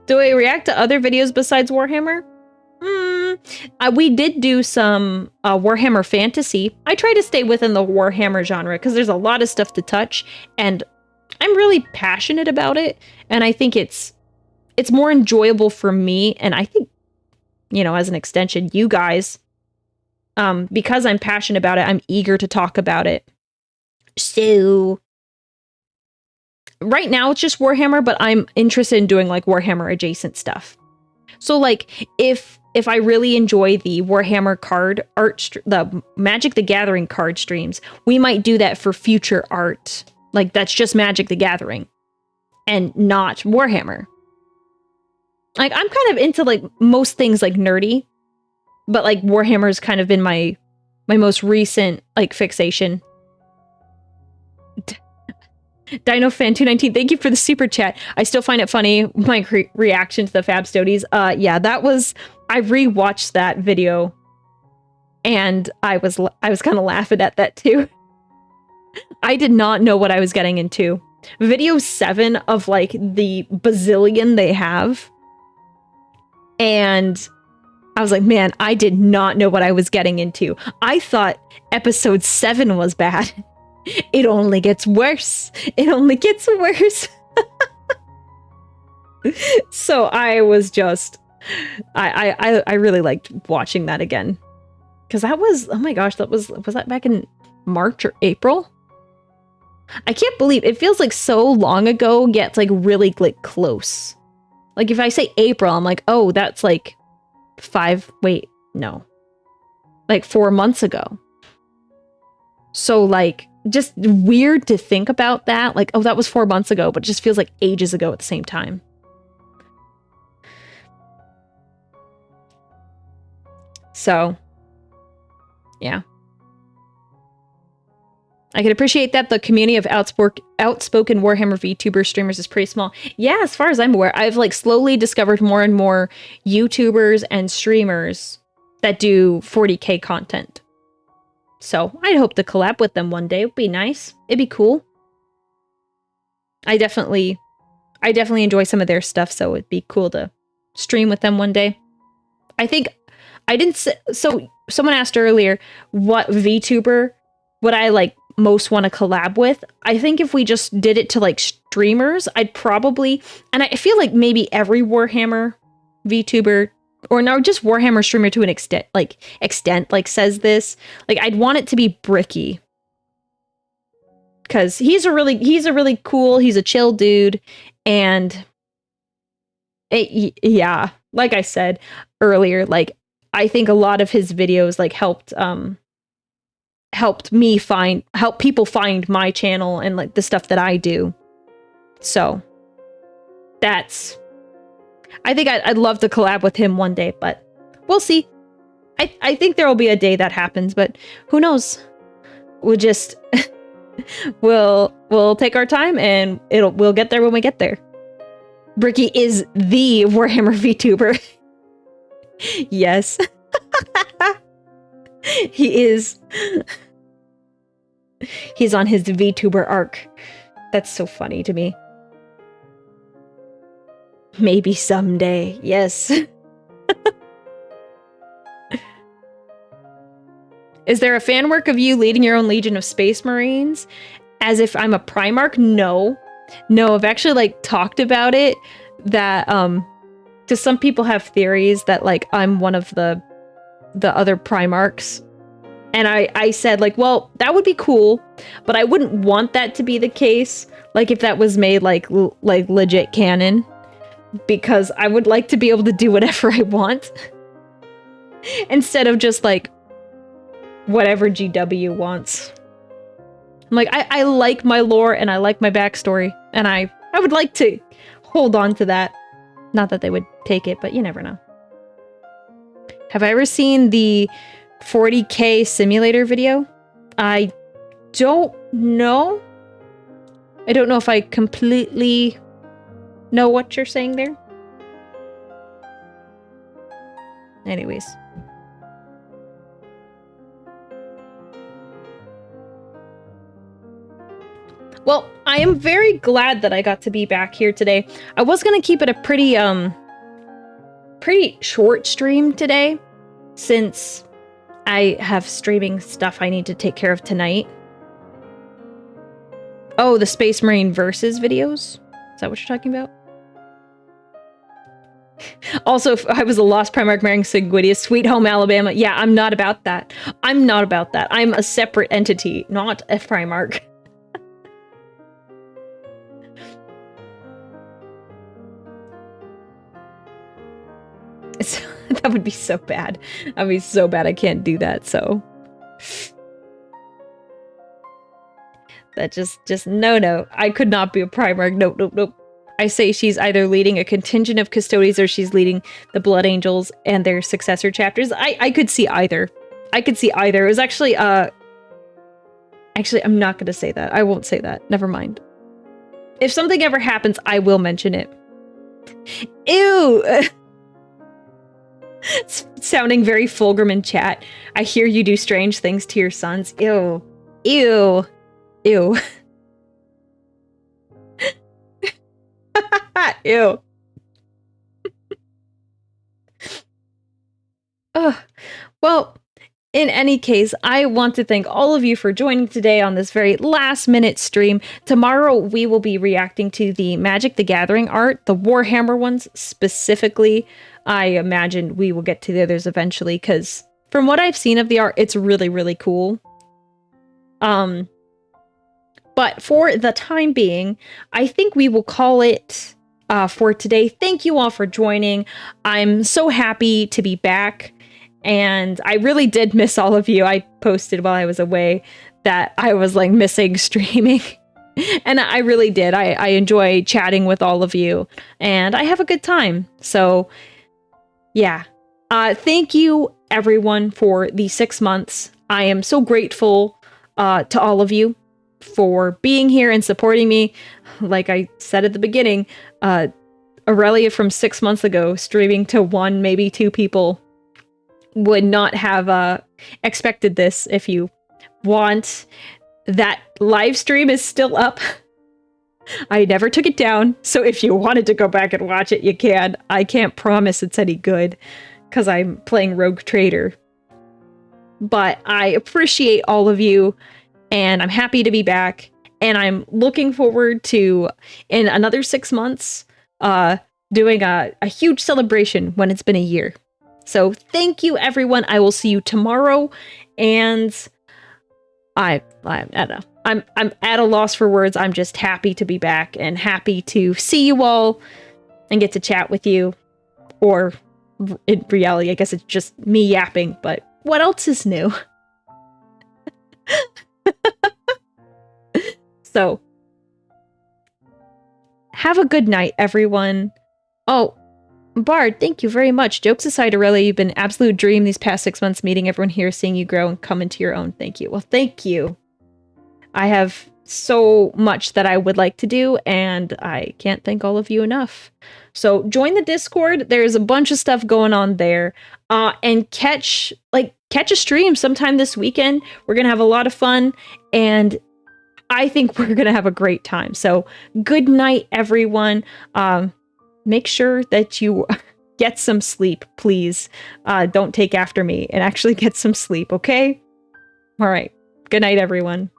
Do I react to other videos besides Warhammer? We did do some Warhammer Fantasy. I try to stay within the Warhammer genre because there's a lot of stuff to touch, and I'm really passionate about it, and I think it's more enjoyable for me, and I think, you know, as an extension, you guys, because I'm passionate about it, I'm eager to talk about it. So right now it's just Warhammer, but I'm interested in doing like Warhammer adjacent stuff. So like if I really enjoy the Warhammer card art, the Magic the Gathering card streams, we might do that for future art. Like that's just Magic the Gathering and not Warhammer. Like I'm kind of into like most things like nerdy, but like Warhammer's kind of been my most recent like fixation. DinoFan219, thank you for the super chat. I still find it funny, my reaction to the Femstodes. Yeah, that was, I rewatched that video and I was kind of laughing at that too. I did not know what I was getting into. video 7 of like the bazillion they have. And I was like, man, I did not know what I was getting into. I thought episode 7 was bad. It only gets worse. It only gets worse. So I was just, I really liked watching that again. Because that was, oh my gosh, was that back in March or April? I can't believe, it feels like so long ago, yet it's like really like close. Like if I say April, I'm like, oh, that's like 4 months ago. So like, just weird to think about that. Like, oh, that was 4 months ago, but it just feels like ages ago at the same time. So, yeah. I can appreciate that the community of outspoken Warhammer VTuber streamers is pretty small. Yeah, as far as I'm aware, I've like slowly discovered more and more YouTubers and streamers that do 40K content. So I'd hope to collab with them one day. It'd be nice. It'd be cool. I definitely enjoy some of their stuff, so it'd be cool to stream with them one day. I think I didn't so someone asked earlier what VTuber would I like most want to collab with. I think if we just did it to like streamers, I'd probably, and I feel like maybe every Warhammer VTuber, or no, just Warhammer streamer to an extent like says this. Like I'd want it to be Bricky. Cause he's a really cool, he's a chill dude. And yeah, like I said earlier, like I think a lot of his videos like helped people find my channel and like the stuff that I do. So I think I'd love to collab with him one day, but we'll see. I think there will be a day that happens, but who knows? We'll just we'll take our time and we'll get there when we get there. Bricky is the Warhammer VTuber. Yes. He is. He's on his VTuber arc. That's so funny to me. Maybe someday. Yes. Is there a fan work of you leading your own Legion of Space Marines? As if I'm a Primarch? No. No, I've actually like talked about it that because some people have theories that like I'm one of the other Primarchs. And I said like, well, that would be cool, but I wouldn't want that to be the case. Like if that was made like legit canon, because I would like to be able to do whatever I want instead of just like whatever GW wants. I'm like, I like my lore and I like my backstory, and I would like to hold on to that. Not that they would take it, but you never know. Have I ever seen the 40K simulator video? I don't know. I don't know if I completely know what you're saying there. Anyways. Well, I am very glad that I got to be back here today. I was gonna keep it a pretty short stream today, since I have streaming stuff I need to take care of tonight. Oh, the Space Marine versus videos? Is that what you're talking about? Also, if I was a Lost Primarch marrying Sanguidia, Sweet Home Alabama. Yeah, I'm not about that. I'm not about that. I'm a separate entity, not a Primarch. That would be so bad. That would be so bad. I can't do that, so. That just no. I could not be a Primarch. Nope. I say she's either leading a contingent of custodians or she's leading the Blood Angels and their successor chapters. I could see either. I could see either. It was actually, actually, I'm not going to say that. I won't say that. Never mind. If something ever happens, I will mention it. Ew! It's sounding very Fulgrim in chat. I hear you do strange things to your sons. Ew. Ew. Ew. Ew. Ugh. Well, in any case, I want to thank all of you for joining today on this very last minute stream. Tomorrow, we will be reacting to the Magic the Gathering art, the Warhammer ones specifically. I imagine we will get to the others eventually, because from what I've seen of the art, it's really, really cool. But for the time being, I think we will call it for today. Thank you all for joining. I'm so happy to be back. And I really did miss all of you. I posted while I was away that I was like missing streaming. And I really did. I enjoy chatting with all of you. And I have a good time. So yeah. Thank you everyone for the 6 months. I am so grateful to all of you for being here and supporting me. Like I said at the beginning, Aurelia from 6 months ago streaming to 1, maybe 2 people would not have expected this. If you want, that live stream is still up. I never took it down, so if you wanted to go back and watch it, you can. I can't promise it's any good, because I'm playing Rogue Trader. But I appreciate all of you, and I'm happy to be back, and I'm looking forward to, in another 6 months, doing a huge celebration when it's been a year. So thank you, everyone. I will see you tomorrow, and I'm at a loss for words. I'm just happy to be back and happy to see you all and get to chat with you. Or in reality, I guess it's just me yapping, but what else is new? So have a good night, everyone. Oh, Bard, thank you very much. Jokes aside, Aurelia, you've been an absolute dream these past 6 months, meeting everyone here, seeing you grow and come into your own. Thank you. Well, thank you. I have so much that I would like to do, and I can't thank all of you enough. So join the Discord. There's a bunch of stuff going on there. And catch a stream sometime this weekend. We're going to have a lot of fun, and I think we're going to have a great time. So good night, everyone. Make sure that you get some sleep, please. Don't take after me and actually get some sleep, okay? All right. Good night, everyone.